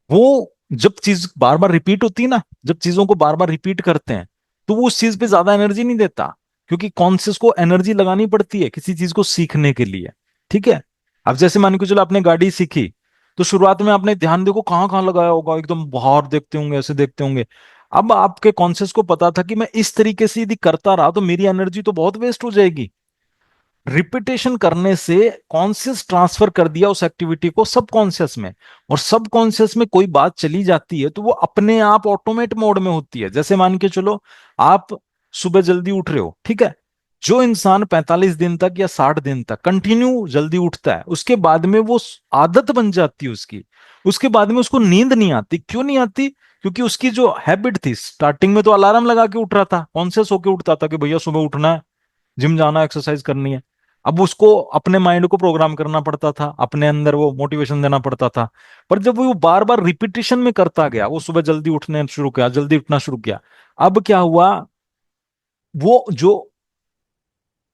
वो जब चीज बार बार रिपीट होती है ना, जब चीजों को बार बार रिपीट करते हैं, तो वो उस चीज पे ज्यादा एनर्जी नहीं देता, क्योंकि कॉन्शियस को एनर्जी लगानी पड़ती है किसी चीज को सीखने के लिए। ठीक है? अब जैसे मान के चलो आपने गाड़ी सीखी, तो शुरुआत में आपने ध्यान देखो कहाँ कहाँ लगाया होगा, एकदम बाहर देखते होंगे, ऐसे देखते होंगे। अब आपके कॉन्शियस को पता था कि मैं इस तरीके से यदि करता रहा तो मेरी एनर्जी तो बहुत वेस्ट हो जाएगी। रिपीटेशन करने से कॉन्शियस ट्रांसफर कर दिया उस एक्टिविटी को सबकॉन्शियस में, और सबकॉन्शियस में कोई बात चली जाती है तो वो अपने आप ऑटोमेट मोड में होती है। जैसे मान के चलो, आप सुबह जल्दी उठ रहे हो, ठीक है? जो इंसान 45 दिन तक या 60 दिन तक कंटिन्यू जल्दी उठता है, उसके बाद में वो आदत बन जाती है उसकी, उसके बाद में उसको नींद नहीं आती। क्यों नहीं आती? क्योंकि उसकी जो हैबिट थी, स्टार्टिंग में तो अलार्म लगा के उठ रहा था, कॉन्शियस होके उठता था कि भैया सुबह उठना है, जिम जाना, एक्सरसाइज करनी है। अब उसको अपने माइंड को प्रोग्राम करना पड़ता था, अपने अंदर वो मोटिवेशन देना पड़ता था। पर जब वो बार बार रिपीटेशन में करता गया, वो सुबह जल्दी उठने शुरू किया, जल्दी उठना शुरू किया, अब क्या हुआ? वो जो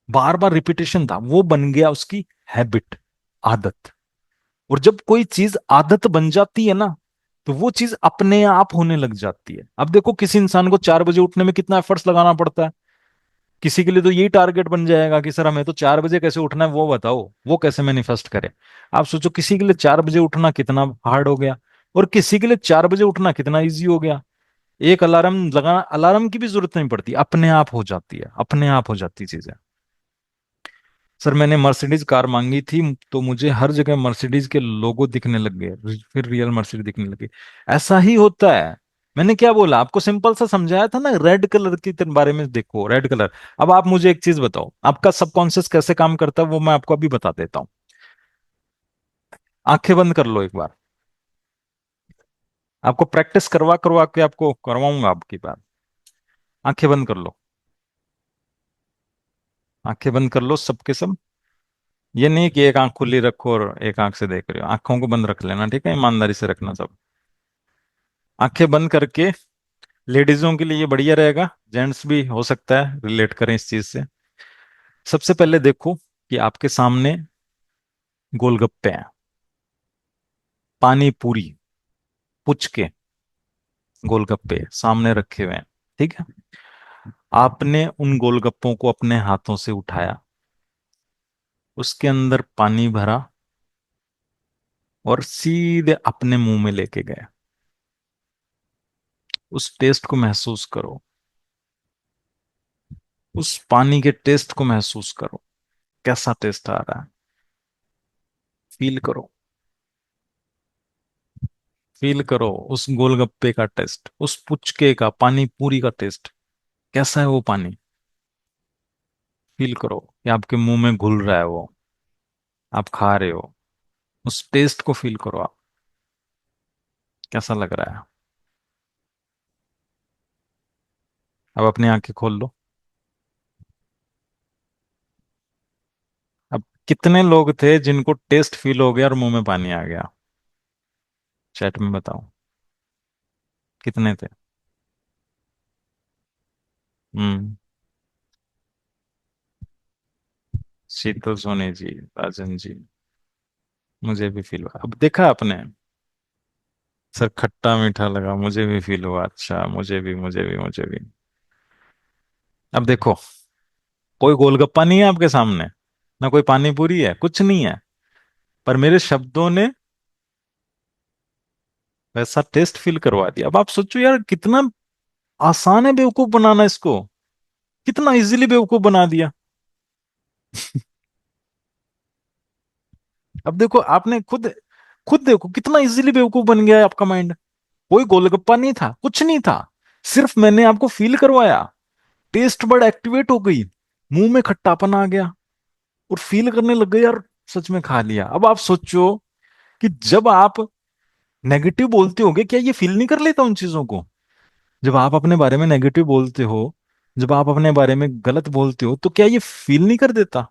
बार बार रिपीटेशन था वो बन गया उसकी हैबिट, आदत। और जब कोई चीज आदत बन जाती है ना, तो वो चीज अपने आप होने लग जाती है। अब देखो, किसी इंसान को 4 बजे उठने में कितना एफर्ट्स लगाना पड़ता है। किसी के लिए तो यही टारगेट बन जाएगा कि सर हमें तो 4 बजे कैसे उठना है वो बताओ, वो कैसे मैनिफेस्ट करे। आप सोचो, किसी के लिए 4 बजे उठना कितना हार्ड हो गया, और किसी के लिए 4 बजे उठना कितना इजी हो गया। एक अलार्म लगाना, अलार्म की भी जरूरत नहीं पड़ती, अपने आप हो जाती है, अपने आप हो जाती चीजें। सर मैंने मर्सिडीज कार मांगी थी, तो मुझे हर जगह मर्सिडीज के लोगो दिखने लग गए, फिर रियल मर्सिडीज दिखने लगे। ऐसा ही होता है। मैंने क्या बोला आपको? सिंपल सा समझाया था ना, रेड कलर के बारे में देखो, रेड कलर। अब आप मुझे एक चीज बताओ, आपका सबकॉन्शियस कैसे काम करता है वो मैं आपको अभी बता देता हूँ। आंखें बंद कर लो एक बार, आपको प्रैक्टिस करवा करवा के आपको करवाऊंगा आपकी बात। आंखें बंद कर लो, आंखें बंद कर लो सबके सब। ये नहीं कि एक आंख खुली रखो और एक आंख से देख रहे हो, आंखों को बंद रख लेना, ठीक है, ईमानदारी से रखना सब। आंखें बंद करके, लेडीजों के लिए ये बढ़िया रहेगा, जेंट्स भी हो सकता है रिलेट करें इस चीज से। सबसे पहले देखो कि आपके सामने गोलगप्पे हैं, पानी पूरी, पुचके, गोलगप्पे सामने रखे हुए हैं, ठीक है। आपने उन गोलगप्पों को अपने हाथों से उठाया, उसके अंदर पानी भरा और सीधे अपने मुंह में लेके गए। उस टेस्ट को महसूस करो, उस पानी के टेस्ट को महसूस करो, कैसा टेस्ट आ रहा है, फील करो। फील करो उस गोलगप्पे का टेस्ट, उस पुचके का, पानी पूरी का टेस्ट, कैसा है वो पानी। फील करो कि आपके मुंह में घुल रहा है वो, आप खा रहे हो, उस टेस्ट को फील करो आप, कैसा लग रहा है। अब अपनी आंखें खोल लो। अब कितने लोग थे जिनको टेस्ट फील हो गया और मुंह में पानी आ गया, चैट में बताओ, कितने थे। हम्म। शीतल सोनी जी, राजन जी, मुझे भी फील हुआ। अब देखा आपने, सर खट्टा मीठा लगा, मुझे भी फील हुआ, अच्छा मुझे भी, मुझे भी, मुझे भी। अब देखो, कोई गोलगप्पा नहीं है आपके सामने, ना कोई पानी पूरी है, कुछ नहीं है, पर मेरे शब्दों ने वैसा टेस्ट फील करवा दिया। अब आप सोचो यार, कितना आसान है बेवकूफ बनाना इसको, कितना इजीली बेवकूफ बना दिया। अब देखो आपने खुद, खुद देखो कितना इजीली बेवकूफ बन गया है आपका माइंड। कोई गोलगप्पा नहीं था, कुछ नहीं था, सिर्फ मैंने आपको फील करवाया, टेस्ट बड एक्टिवेट हो गई, मुंह में खट्टापन आ गया और फील करने लग गए यार, सच में खा लिया। अब आप सोचो कि जब आप नेगेटिव बोलते होगे, क्या ये फील नहीं कर लेता उन चीजों को। जब आप अपने बारे में नेगेटिव बोलते हो, जब आप अपने बारे में गलत बोलते हो, तो क्या ये फील नहीं कर देता।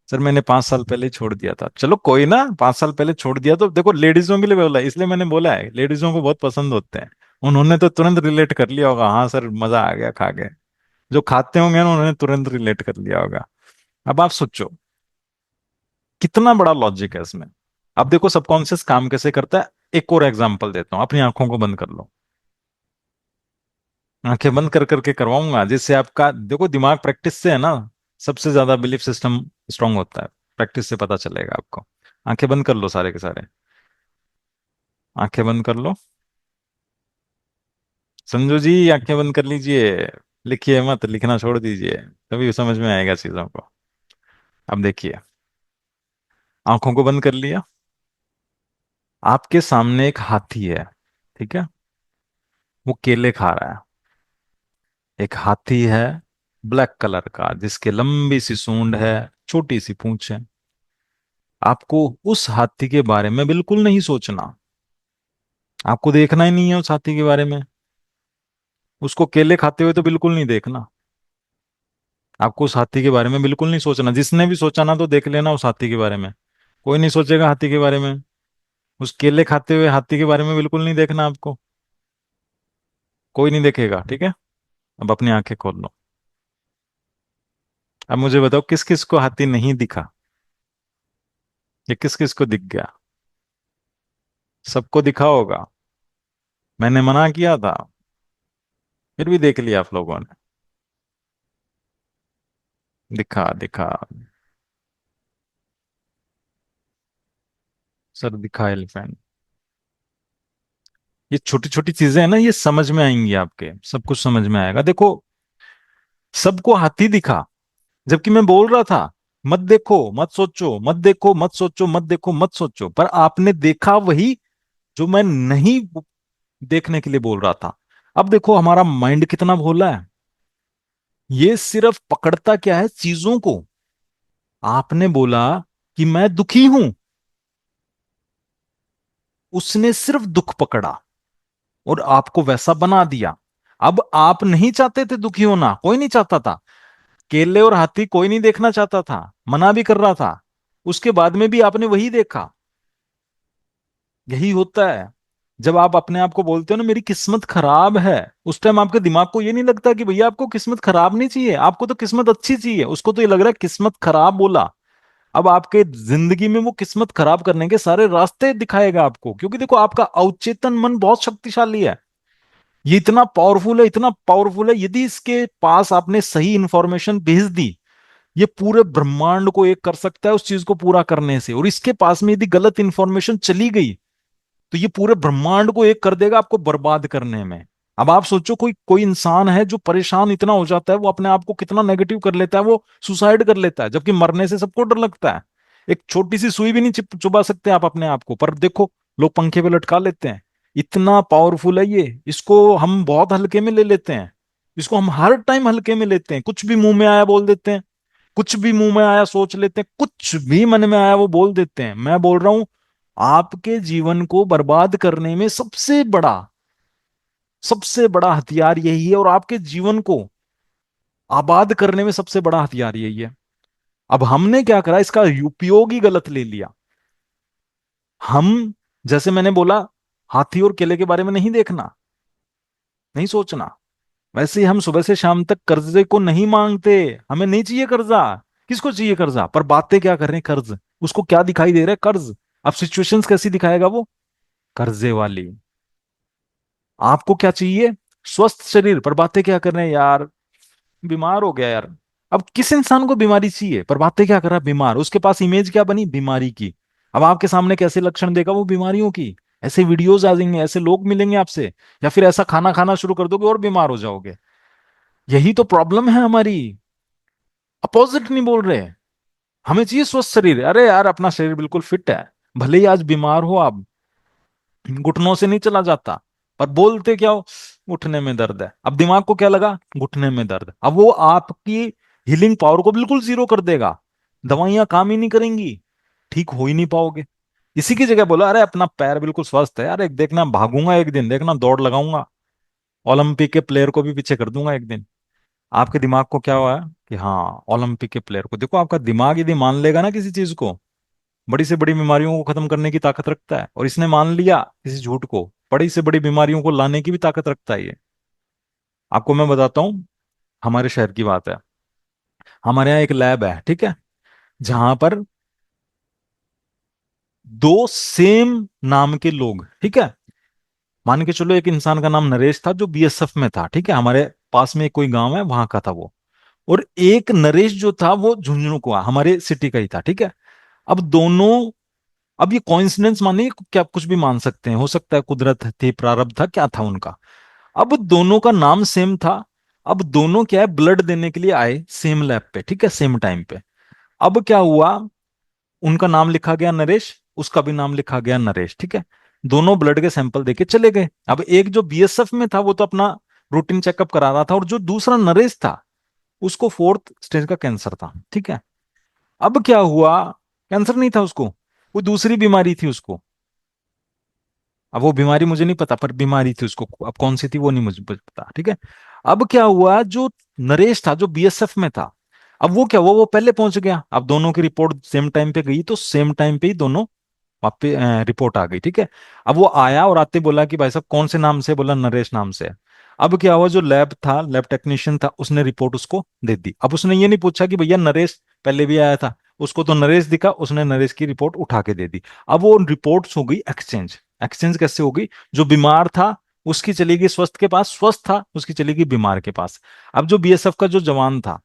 सर मैंने 5 साल पहले ही छोड़ दिया था, चलो कोई ना, 5 साल पहले छोड़ दिया तो देखो, लेडीजों के लिए बोला है, इसलिए मैंने बोला है, लेडीजों को बहुत पसंद होते हैं। उन्होंने तो तुरंत रिलेट कर लिया होगा, हाँ सर मजा आ गया खा के। जो खाते होंगे ना, उन्होंने तुरंत रिलेट कर लिया होगा। अब आप सोचो कितना बड़ा लॉजिक है इसमें। अब देखो सबकॉन्शियस काम कैसे करता है, एक और एग्जांपल देता हूं, अपनी आंखों को बंद कर लो। आंखें बंद कर करके करवाऊंगा, जिससे आपका देखो दिमाग प्रैक्टिस से है ना, सबसे ज्यादा बिलीफ सिस्टम स्ट्रांग होता है, प्रैक्टिस से पता चलेगा आपको। आंखें बंद कर लो सारे के सारे, आंखें बंद कर लो। संजू जी आंखें बंद कर लीजिए, लिखिए मत, लिखना छोड़ दीजिए, तभी समझ में आएगा चीजों को। अब देखिए, आंखों को बंद कर लिया, आपके सामने एक हाथी है, ठीक है, वो केले खा रहा है। एक हाथी है, ब्लैक कलर का, जिसके लंबी सी सूंड है, छोटी सी पूंछ है। आपको उस हाथी के बारे में बिल्कुल नहीं सोचना, आपको देखना ही नहीं है उस हाथी के बारे में, उसको केले खाते हुए तो बिल्कुल नहीं देखना। आपको उस हाथी के बारे में बिल्कुल नहीं सोचना, जिसने भी सोचा ना तो देख लेना उस हाथी के बारे में, कोई नहीं सोचेगा हाथी के बारे में। उस केले खाते हुए हाथी के बारे में बिल्कुल नहीं देखना आपको, कोई नहीं देखेगा, ठीक है। अब अपनी आंखें खोल लो। अब मुझे बताओ किस किस को हाथी नहीं दिखा, ये किस किस को दिख गया। सबको दिखा होगा, मैंने मना किया था, फिर भी देख लिया आप लोगों ने। दिखा दिखा, सर दिखा एलिफेंट। ये छोटी छोटी चीजें हैं ना, ये समझ में आएंगी आपके, सब कुछ समझ में आएगा। देखो सबको हाथी दिखा, जबकि मैं बोल रहा था मत देखो मत सोचो, मत देखो मत सोचो, मत देखो मत सोचो, पर आपने देखा वही जो मैं नहीं देखने के लिए बोल रहा था। अब देखो हमारा माइंड कितना भोला है, ये सिर्फ पकड़ता क्या है, चीजों को। आपने बोला कि मैं दुखी हूं, उसने सिर्फ दुख पकड़ा और आपको वैसा बना दिया। अब आप नहीं चाहते थे दुखी होना, कोई नहीं चाहता था, केले और हाथी कोई नहीं देखना चाहता था, मना भी कर रहा था, उसके बाद में भी आपने वही देखा। यही होता है जब आप अपने आप को बोलते हो ना मेरी किस्मत खराब है, उस टाइम आपके दिमाग को ये नहीं लगता कि भैया आपको किस्मत खराब नहीं चाहिए, आपको तो किस्मत अच्छी चाहिए, उसको तो ये लग रहा है किस्मत खराब बोला। अब आपके जिंदगी में वो किस्मत खराब करने के सारे रास्ते दिखाएगा आपको, क्योंकि देखो आपका अवचेतन मन बहुत शक्तिशाली है। ये इतना पावरफुल है, इतना पावरफुल है, यदि इसके पास आपने सही इंफॉर्मेशन भेज दी, ये पूरे ब्रह्मांड को एक कर सकता है उस चीज को पूरा करने से। और इसके पास में यदि गलत इंफॉर्मेशन चली गई तो ये पूरे ब्रह्मांड को एक कर देगा आपको बर्बाद करने में। अब आप सोचो कोई कोई इंसान है जो परेशान इतना हो जाता है, वो अपने आप को कितना नेगेटिव कर लेता है, वो सुसाइड कर लेता है, जबकि मरने से सबको डर लगता है। एक छोटी सी सुई भी नहीं चुबा सकते आप अपने आप को, पर देखो लोग पंखे पे लटका लेते हैं। इतना पावरफुल है ये, इसको हम बहुत हल्के में ले लेते हैं। इसको हम हर टाइम हल्के में लेते हैं, कुछ भी मुंह में आया बोल देते हैं, कुछ भी मुंह में आया सोच लेते हैं, कुछ भी मन में आया वो बोल देते हैं। मैं बोल रहा हूं आपके जीवन को बर्बाद करने में सबसे बड़ा हथियार यही है, और आपके जीवन को आबाद करने में सबसे बड़ा हथियार यही है। अब हमने क्या करा, इसका उपयोग ही गलत ले लिया। हम, जैसे मैंने बोला, हाथी और केले के बारे में नहीं देखना, नहीं सोचना। वैसे ही हम सुबह से शाम तक कर्जे को नहीं मांगते, हमें नहीं चाहिए कर्जा। किसको चाहिए कर्जा, पर बातें क्या कर रहे हैं, कर्ज। उसको क्या दिखाई दे रहा है, कर्ज। अब सिचुएशंस कैसी दिखाएगा वो, कर्जे वाली। आपको क्या चाहिए, स्वस्थ शरीर, पर बातें क्या कर रहे हैं यार, बीमार हो गया यार। अब किस इंसान को बीमारी चाहिए, पर बातें क्या कर रहा है, बीमार। उसके पास इमेज क्या बनी, बीमारी की। अब आपके सामने कैसे लक्षण देगा वो बीमारियों की, ऐसे वीडियोस आ जाएंगे, ऐसे लोग मिलेंगे आपसे, या फिर ऐसा खाना खाना शुरू कर दोगे और बीमार हो जाओगे। यही तो प्रॉब्लम है हमारी। अपोजिट नहीं बोल रहे। हमें चाहिए स्वस्थ शरीर, अरे यार अपना शरीर बिल्कुल फिट है, भले ही आज बीमार हो आप, घुटनों से नहीं चला जाता, पर बोलते क्या हो, उठने में दर्द है। अब दिमाग को क्या लगा, घुटने में दर्द। अब वो आपकी हीलिंग पावर को बिल्कुल जीरो कर देगा, दवाइयां काम ही नहीं करेंगी, ठीक हो ही नहीं पाओगे। इसी की जगह बोला, अरे अपना पैर बिल्कुल स्वस्थ है, अरे देखना भागूंगा एक दिन, देखना दौड़ लगाऊंगा, ओलंपिक के प्लेयर को भी पीछे कर दूंगा एक दिन। आपके दिमाग को क्या हुआ है कि हाँ ओलंपिक के प्लेयर को देखो, आपका दिमाग यदि मान लेगा ना किसी चीज को, बड़ी से बड़ी बीमारियों को खत्म करने की ताकत रखता है। और इसने मान लिया किसी झूठ को, बड़ी से बड़ी बीमारियों को लाने की भी ताकत रखता है ये। आपको मैं बताता हूँ, हमारे शहर की बात है। हमारे यहाँ एक लैब है, ठीक है, जहां पर दो सेम नाम के लोग, ठीक है, मान के चलो एक इंसान का नाम नरेश था जो बीएसएफ में था, ठीक है, हमारे पास में कोई गांव है वहां का था वो। और एक नरेश जो था वो झुंझुनू का, हमारे सिटी का ही था, ठीक है। अब दोनों, अब ये कॉइंसिडेंस मानिए, क्या कुछ भी मान सकते हैं, हो सकता है कुदरत थी, प्रारब्ध था, क्या था उनका। अब दोनों का नाम सेम था। अब दोनों क्या है, ब्लड देने के लिए आए सेम लैब पे, ठीक है, सेम टाइम पे। अब क्या हुआ, उनका नाम लिखा गया नरेश, उसका भी नाम लिखा गया नरेश, ठीक है। दोनों ब्लड के सैंपल देके चले गए। अब एक जो बीएसएफ में था वो तो अपना रूटीन चेकअप करा रहा था, और जो दूसरा नरेश था उसको फोर्थ स्टेज का कैंसर था, ठीक है। अब क्या हुआ, कैंसर नहीं था उसको, वो दूसरी बीमारी थी उसको। अब वो बीमारी मुझे नहीं पता, पर बीमारी थी उसको, अब कौन सी थी वो नहीं मुझे पता, ठीक है। अब क्या हुआ, जो नरेश था जो बीएसएफ में था, अब वो क्या हुआ, वो पहले पहुंच गया। अब दोनों की रिपोर्ट सेम टाइम पे गई, तो सेम टाइम पे ही दोनों वापस रिपोर्ट आ गई, ठीक है। अब वो आया और आते बोला कि भाई साहब कौन से नाम से, बोला नरेश नाम से। अब क्या हुआ, जो लैब था, लैब टेक्नीशियन था, उसने रिपोर्ट उसको दे दी। अब उसने ये नहीं पूछा कि भैया नरेश पहले भी आया था, उसको तो नरेश दिखा, उसने नरेश की रिपोर्ट उठा के दे दी। अब वो रिपोर्ट्स हो गई एक्सचेंज। एक्सचेंज कैसे होगी, जो बीमार था उसकी चली गई स्वस्थ के पास, स्वस्थ था उसकी चली गई बीमार के पास। अब जो बीएसएफ का जो जवान था,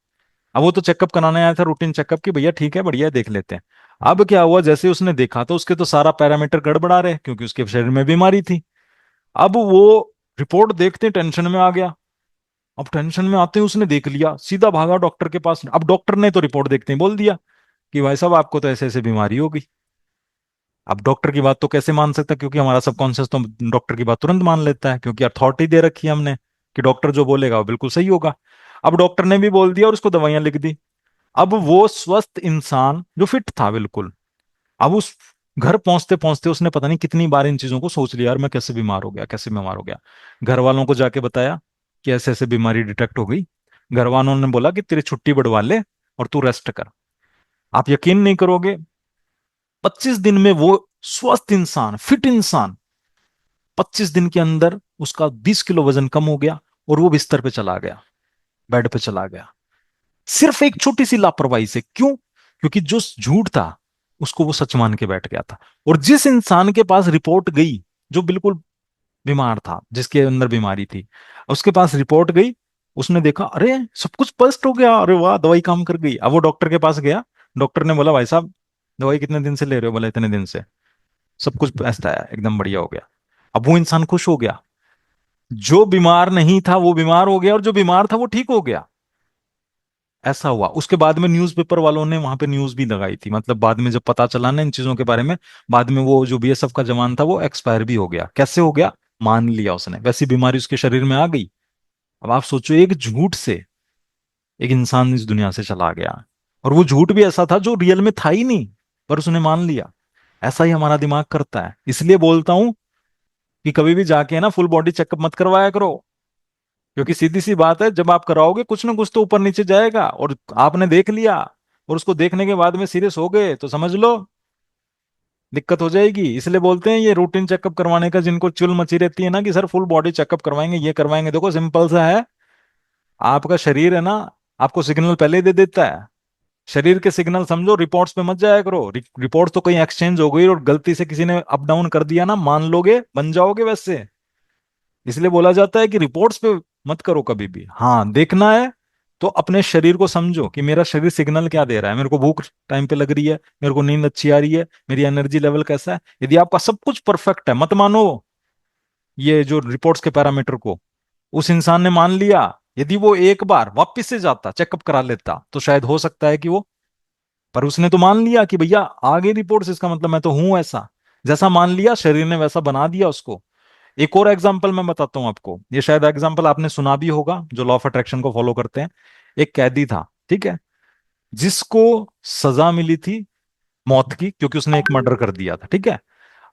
अब वो तो चेकअप कराने आया था, रूटीन चेकअप की, भैया ठीक है बढ़िया है, देख लेते हैं। अब क्या हुआ, जैसे उसने देखा तो उसके तो सारा पैरामीटर गड़बड़ा रहे, क्योंकि उसके शरीर में बीमारी थी। अब वो रिपोर्ट देखते टेंशन में आ गया। अब टेंशन में आते ही उसने देख लिया, सीधा भागा डॉक्टर के पास। अब डॉक्टर ने तो रिपोर्ट देखते ही बोल दिया कि भाई साहब आपको तो ऐसे ऐसे बीमारी हो गई। अब डॉक्टर की बात तो कैसे मान सकता, क्योंकि हमारा सबकॉन्शियस तो डॉक्टर की बात तुरंत मान लेता है, क्योंकि अथॉरिटी दे रखी है हमने कि डॉक्टर जो बोलेगा वो बिल्कुल सही होगा। अब डॉक्टर ने भी बोल दिया और उसको दवाइयां लिख दी। अब वो स्वस्थ इंसान जो फिट था बिल्कुल, अब उस घर पहुंचते पहुंचते उसने पता नहीं कितनी बार इन चीजों को सोच लिया, यार मैं कैसे बीमार हो गया, कैसे बीमार हो गया। घर वालों को जाके बताया कि ऐसे ऐसे बीमारी डिटेक्ट हो गई। घर वालों ने बोला कि तेरी छुट्टी बढ़वा ले और तू रेस्ट कर। आप यकीन नहीं करोगे, 25 दिन में वो स्वस्थ इंसान, फिट इंसान, 25 दिन के अंदर उसका 20 किलो वजन कम हो गया और वो बिस्तर पे चला गया, बेड पे चला गया, सिर्फ एक छोटी सी लापरवाही से। क्यों? क्योंकि जो झूठ था उसको वो सच मान के बैठ गया था। और जिस इंसान के पास रिपोर्ट गई, जो बिल्कुल बीमार था, जिसके अंदर बीमारी थी, उसके पास रिपोर्ट गई, उसने देखा अरे सब कुछ स्पष्ट हो गया, अरे वाह दवाई काम कर गई। अब वो डॉक्टर के पास गया, डॉक्टर ने बोला भाई साहब दवाई कितने दिन से ले रहे हो? बोला इतने दिन से। सब कुछ बेस्ट आया, एकदम बढ़िया हो गया। अब वो इंसान खुश हो गया, जो बीमार नहीं था वो बीमार हो गया और जो बीमार था वो ठीक हो गया। ऐसा हुआ। उसके बाद में न्यूज़पेपर वालों ने वहां पे न्यूज भी लगाई थी, मतलब बाद में जब पता चला ना इन चीजों के बारे में, बाद में वो जो बीएसएफ का जवान था वो एक्सपायर भी हो गया। कैसे हो गया? मान लिया उसने, वैसी बीमारी उसके शरीर में आ गई। अब आप सोचो, एक झूठ से एक इंसान इस दुनिया से चला गया, और वो झूठ भी ऐसा था जो रियल में था ही नहीं, पर उसने मान लिया। ऐसा ही हमारा दिमाग करता है। इसलिए बोलता हूं कि कभी भी जाके ना फुल बॉडी चेकअप मत करवाया करो, क्योंकि सीधी सी बात है, जब आप कराओगे कुछ ना कुछ तो ऊपर नीचे जाएगा, और आपने देख लिया और उसको देखने के बाद में सीरियस हो गए तो समझ लो दिक्कत हो जाएगी। इसलिए बोलते हैं ये रूटीन चेकअप करवाने का, जिनको चुल मची रहती है ना कि सर फुल बॉडी चेकअप करवाएंगे, ये करवाएंगे, देखो सिंपल सा है। आपका शरीर है ना, आपको सिग्नल पहले ही दे देता है। शरीर के सिग्नल समझो, रिपोर्ट्स पे मत जाया करो। रिपोर्ट तो कहीं एक्सचेंज हो गई और गलती से किसी ने अप डाउन कर दिया ना, मान लोगे बन जाओगे वैसे। इसलिए बोला जाता है कि रिपोर्ट्स पे मत करो कभी भी। हाँ देखना है तो अपने शरीर को समझो कि मेरा शरीर सिग्नल क्या दे रहा है, मेरे को भूख टाइम पे लग रही है, मेरे को नींद अच्छी आ रही है, मेरी एनर्जी लेवल कैसा है। यदि आपका सब कुछ परफेक्ट है, मत मानो ये जो रिपोर्ट्स के पैरामीटर को। उस इंसान ने मान लिया, यदि वो एक बार वापिस से जाता चेकअप करा लेता तो शायद हो सकता है कि वो, पर उसने तो मान लिया कि भैया आगे रिपोर्ट्स, इसका मतलब मैं तो हूं ऐसा। जैसा मान लिया शरीर ने वैसा बना दिया उसको। एक और एग्जाम्पल मैं बताता हूं आपको, ये शायद एग्जाम्पल आपने सुना भी होगा, जो लॉ ऑफ अट्रैक्शन को फॉलो करते हैं। एक कैदी था, ठीक है, जिसको सजा मिली थी मौत की, क्योंकि उसने एक मर्डर कर दिया था, ठीक है।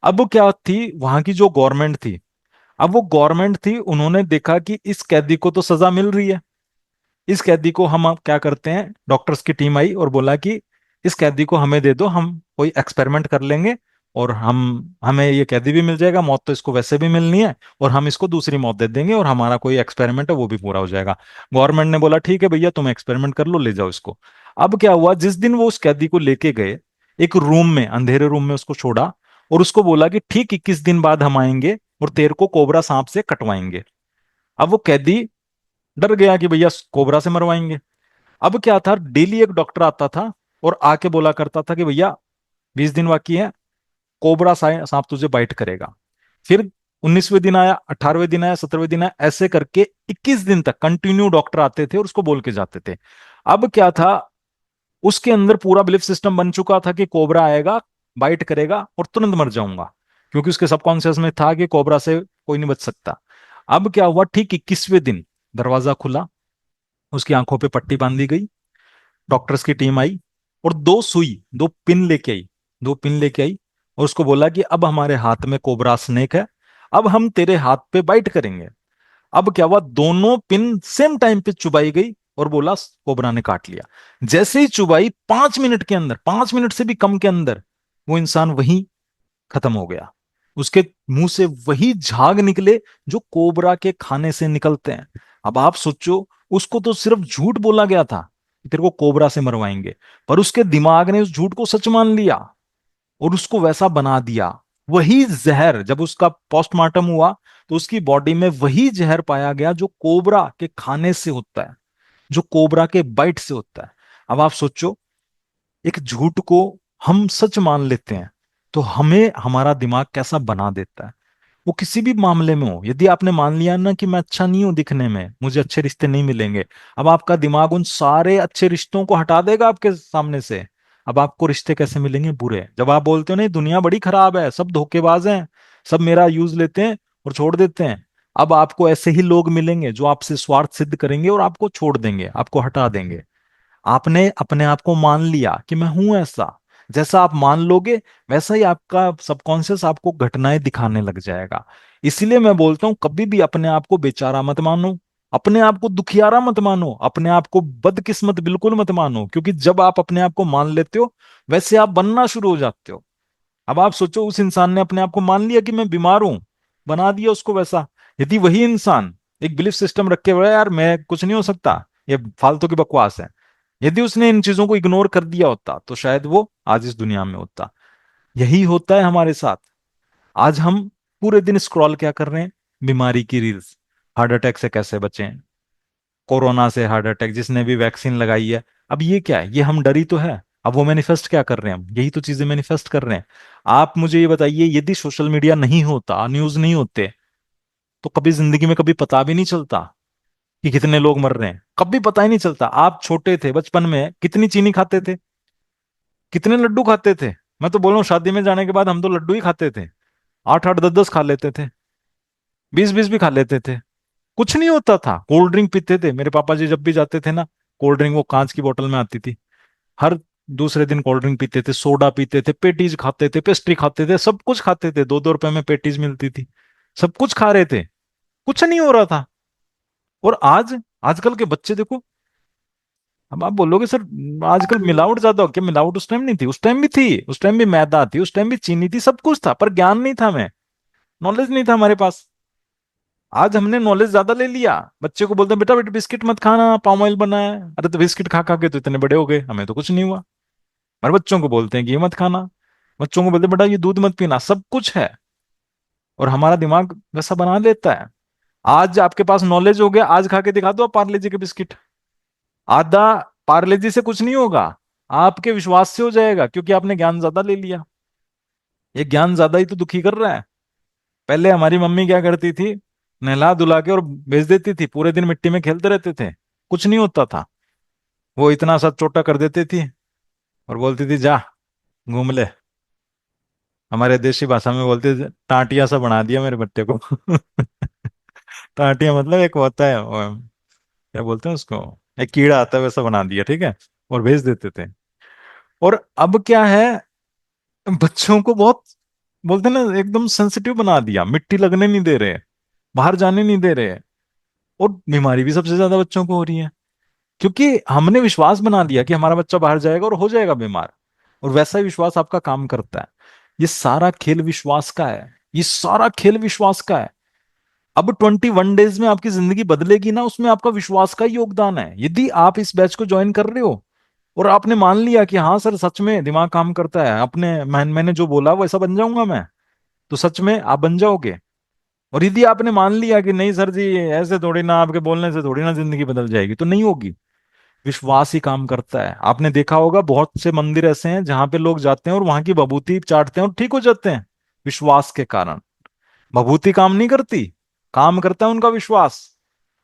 अब वो क्या थी, वहां की जो गवर्नमेंट थी, अब वो गवर्नमेंट थी, उन्होंने देखा कि इस कैदी को तो सजा मिल रही है, इस कैदी को हम अब क्या करते हैं, डॉक्टर्स की टीम आई और बोला कि इस कैदी को हमें दे दो, हम कोई एक्सपेरिमेंट कर लेंगे और हमें ये कैदी भी मिल जाएगा, मौत तो इसको वैसे भी मिलनी है, और हम इसको दूसरी मौत दे देंगे और हमारा कोई एक्सपेरिमेंट है वो भी पूरा हो जाएगा। गवर्नमेंट ने बोला ठीक है भैया तुम एक्सपेरिमेंट कर लो, ले जाओ इसको। अब क्या हुआ, जिस दिन वो उस कैदी को लेके गए, एक रूम में, अंधेरे रूम में उसको छोड़ा और उसको बोला कि ठीक 21 दिन बाद हम आएंगे और तेरे को कोबरा सांप से कटवाएंगे। अब वो कैदी डर गया कि भैया कोबरा से मरवाएंगे। अब क्या था, डेली एक डॉक्टर आता था और आके बोला करता था कि भैया 20 दिन बाकी है, कोबरा सांप तुझे बाइट करेगा। फिर 19वें दिन आया, 18वें दिन आया, 17वें दिन आया, ऐसे करके 21 दिन तक कंटिन्यू डॉक्टर आते थे और उसको बोल के जाते थे। अब क्या था, उसके अंदर पूरा बिलीफ सिस्टम बन चुका था कि कोबरा आएगा, बाइट करेगा और तुरंत मर जाऊंगा, क्योंकि उसके सबकॉन्शियस में था कि कोबरा से कोई नहीं बच सकता। अब क्या हुआ, ठीक 21वें दिन दरवाजा खुला, उसकी आंखों पे पट्टी बांधी गई, डॉक्टर्स की टीम आई और दो सुई, दो पिन लेके आई, दो पिन लेके आई और उसको बोला कि अब हमारे हाथ में कोबरा स्नेक है, अब हम तेरे हाथ पे बाइट करेंगे। अब क्या हुआ, दोनों पिन सेम टाइम पे चुबाई गई और बोला कोबरा ने काट लिया। जैसे ही चुबाई, 5 मिनट के अंदर, 5 मिनट से भी कम के अंदर, वो इंसान वहीं खत्म हो गया। उसके मुंह से वही झाग निकले जो कोबरा के खाने से निकलते हैं। अब आप सोचो, उसको तो सिर्फ झूठ बोला गया था कि तेरे को कोबरा से मरवाएंगे, पर उसके दिमाग ने उस झूठ को सच मान लिया और उसको वैसा बना दिया। वही जहर जब उसका पोस्टमार्टम हुआ तो उसकी बॉडी में वही जहर पाया गया जो कोबरा के खाने से होता है, जो कोबरा के बाइट से होता है। अब आप सोचो, एक झूठ को हम सच मान लेते हैं तो हमें हमारा दिमाग कैसा बना देता है। वो किसी भी मामले में हो, यदि आपने मान लिया ना कि मैं अच्छा नहीं हूं दिखने में, मुझे अच्छे रिश्ते नहीं मिलेंगे, अब आपका दिमाग उन सारे अच्छे रिश्तों को हटा देगा आपके सामने से। अब आपको रिश्ते कैसे मिलेंगे? बुरे। जब आप बोलते हो नहीं दुनिया बड़ी खराब है, सब धोखेबाज हैं, सब मेरा यूज लेते हैं और छोड़ देते हैं, अब आपको ऐसे ही लोग मिलेंगे जो आपसे स्वार्थ सिद्ध करेंगे और आपको छोड़ देंगे, आपको हटा देंगे। आपने अपने आप को मान लिया कि मैं हूं ऐसा, जैसा आप मान लोगे वैसा ही आपका सबकॉन्शियस आपको घटनाएं दिखाने लग जाएगा। इसलिए मैं बोलता हूं कभी भी अपने आप को बेचारा मत मानो, अपने आप को दुखियारा मत मानो, अपने आप को बदकिस्मत बिल्कुल मत मानो, क्योंकि जब आप अपने आप को मान लेते हो वैसे आप बनना शुरू हो जाते हो। अब आप सोचो, उस इंसान ने अपने आप को मान लिया कि मैं बीमार हूं, बना दिया उसको वैसा। यदि वही इंसान एक बिलीफ सिस्टम रखे हुआ है, यार मैं कुछ नहीं हो सकता, ये फालतू की बकवास है, यदि उसने इन चीजों को इग्नोर कर दिया होता तो शायद वो आज इस दुनिया में होता। यही होता है हमारे साथ। आज हम पूरे दिन स्क्रॉल क्या कर रहे हैं? बीमारी की रील्स। हार्ट अटैक से कैसे बचें, कोरोना से हार्ट अटैक, जिसने भी वैक्सीन लगाई है। अब ये क्या है? ये हम डरी तो है। अब वो मैनिफेस्ट क्या कर रहे हैं? हम यही तो चीजें मैनिफेस्ट कर रहे हैं। आप मुझे ये बताइए, यदि सोशल मीडिया नहीं होता, न्यूज नहीं होते, तो कभी जिंदगी में कभी पता भी नहीं चलता कि कितने लोग मर रहे हैं, कभी पता ही नहीं चलता। आप छोटे थे बचपन में, कितनी चीनी खाते थे, कितने लड्डू खाते थे? मैं तो बोल रहा हूँ, शादी में जाने के बाद हम तो लड्डू ही खाते थे, 8 8 10 10 खा लेते थे, 20 20 भी खा लेते थे। कुछ नहीं होता था। कोल्ड ड्रिंक पीते थे, मेरे पापा जी जब भी जाते थे ना, कोल्ड ड्रिंक वो कांच की बोतल में आती थी, हर दूसरे दिन कोल्ड ड्रिंक पीते थे, सोडा पीते थे, पेटीज खाते थे, पेस्ट्री खाते थे, सब कुछ खाते थे। 2 2 रुपए में पेटीज मिलती थी, सब कुछ खा रहे थे, कुछ नहीं हो रहा था। और आज, आजकल के बच्चे देखो। अब आप बोलोगे सर आजकल मिलावट ज्यादा हो, क्या मिलावट उस टाइम नहीं थी? उस टाइम भी थी, उस टाइम भी मैदा थी, उस टाइम भी चीनी थी, सब कुछ था, पर ज्ञान नहीं था, हमें नॉलेज नहीं था हमारे पास। आज हमने नॉलेज ज्यादा ले लिया। बच्चे को बोलते हैं बेटा बेटा बिस्किट मत खाना, पाम ऑयल बना है। अरे तो बिस्किट खा खा के तो इतने बड़े हो गए, हमें तो कुछ नहीं हुआ। और बच्चों को बोलते हैं कि ये मत खाना, बच्चों को बोलते हैं बेटा ये दूध मत पीना, सब कुछ है। और हमारा दिमाग वैसा बना देता है। आज आपके पास नॉलेज हो गया, आज खा के दिखा दो आप पार्ले जी के बिस्किट, आधा पार्ले जी से कुछ नहीं होगा, आपके विश्वास से हो जाएगा, क्योंकि आपने ज्ञान ज्यादा ले लिया। ये ज्ञान ज्यादा ही तो दुखी कर रहा है। पहले हमारी मम्मी क्या करती थी, नहला धुला के और भेज देती थी, पूरे दिन मिट्टी में खेलते रहते थे, कुछ नहीं होता था। वो इतना सा छोटा कर देती थी और बोलती थी जा घूम ले। हमारे देशी भाषा में बोलते थे, टाटिया सा बना दिया मेरे बच्चे को। टाटिया मतलब एक होता है क्या बोलते हैं उसको, एक कीड़ा आता है, वैसा बना दिया, ठीक है, और भेज देते थे। और अब क्या है, बच्चों को बहुत बोलते हैं ना, एकदम सेंसिटिव बना दिया, मिट्टी लगने नहीं दे रहे, बाहर जाने नहीं दे रहे। और बीमारी भी सबसे ज्यादा बच्चों को हो रही है, क्योंकि हमने विश्वास बना लिया कि हमारा बच्चा बाहर जाएगा और हो जाएगा बीमार। और वैसा ही विश्वास आपका काम करता है। ये सारा खेल विश्वास का है, ये सारा खेल विश्वास का है। अब 21 डेज में आपकी जिंदगी बदलेगी ना, उसमें आपका विश्वास का ही योगदान है। यदि आप इस बैच को ज्वाइन कर रहे हो और आपने मान लिया कि हाँ सर सच में दिमाग काम करता है, मैंने जो बोला वैसा बन जाऊंगा मैं, तो सच में आप बन जाओगे। और यदि आपने मान लिया कि नहीं सर जी ऐसे थोड़ी ना, आपके बोलने से थोड़ी ना जिंदगी बदल जाएगी, तो नहीं होगी। विश्वास ही काम करता है। आपने देखा होगा बहुत से मंदिर ऐसे हैं जहां पे लोग जाते हैं और वहां की भभूति चाटते हैं और ठीक हो जाते हैं, विश्वास के कारण। भभूति काम नहीं करती, काम करता है उनका विश्वास।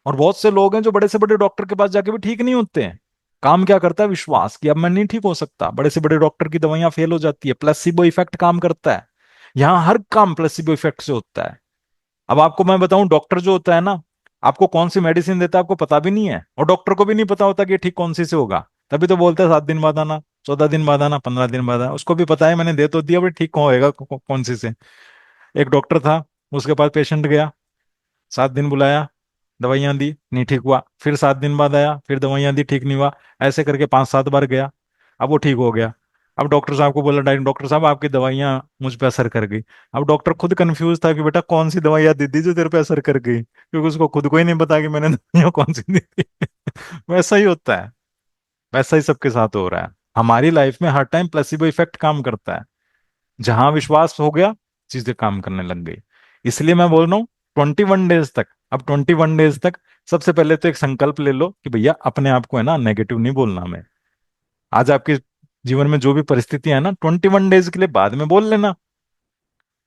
और बहुत से लोग हैं जो बड़े से बड़े डॉक्टर के पास जाके भी ठीक नहीं होते हैं, काम क्या करता है? विश्वास, कि अब मैं नहीं ठीक हो सकता। बड़े से बड़े डॉक्टर की दवाइयां फेल हो जाती है, प्लेसिबो इफेक्ट काम करता है। यहाँ हर काम प्लेसिबो इफेक्ट से होता है। अब आपको मैं बताऊं, डॉक्टर जो होता है ना, आपको कौन सी मेडिसिन देता है आपको पता भी नहीं है, और डॉक्टर को भी नहीं पता होता कि ये ठीक कौन सी से होगा। तभी तो बोलते हैं 7 दिन बाद आना, 14 दिन बाद आना, 15 दिन बाद आना। उसको भी पता है मैंने दे तो दिया, बट ठीक कौन होएगा कौन सी से। एक डॉक्टर था, उसके पास पेशेंट गया, 7 दिन बुलाया, दवाइयां दी, नहीं ठीक हुआ, फिर 7 दिन बाद आया, फिर दवाइयां दी, ठीक नहीं हुआ, ऐसे करके 5 7 बार गया। अब वो ठीक हो गया। अब डॉक्टर साहब को बोला, डायरेक्ट डॉक्टर साहब आपकी दवाइयां मुझ पे असर कर गई। अब डॉक्टर खुद कंफ्यूज था कि बेटा कौन सी दवाइयां दी थी जो तेरे पे असर कर गई, क्योंकि उसको खुद को ही नहीं पता कि मैंने दवाइयां कौन सी दी थी। वैसा ही होता है, वैसा ही सबके साथ हो रहा है। हमारी लाइफ में हर टाइम प्लेसिबो इफेक्ट काम करता है। जहां विश्वास हो गया, चीजें काम करने लग गई। इसलिए मैं बोल रहा हूँ 21 डेज तक, अब 21 डेज तक सबसे पहले तो एक संकल्प ले लो कि भैया अपने आप को है ना नेगेटिव नहीं बोलना। हमें आज आपके जीवन में जो भी परिस्थितियां है ना, 21 डेज के लिए बाद में बोल लेना।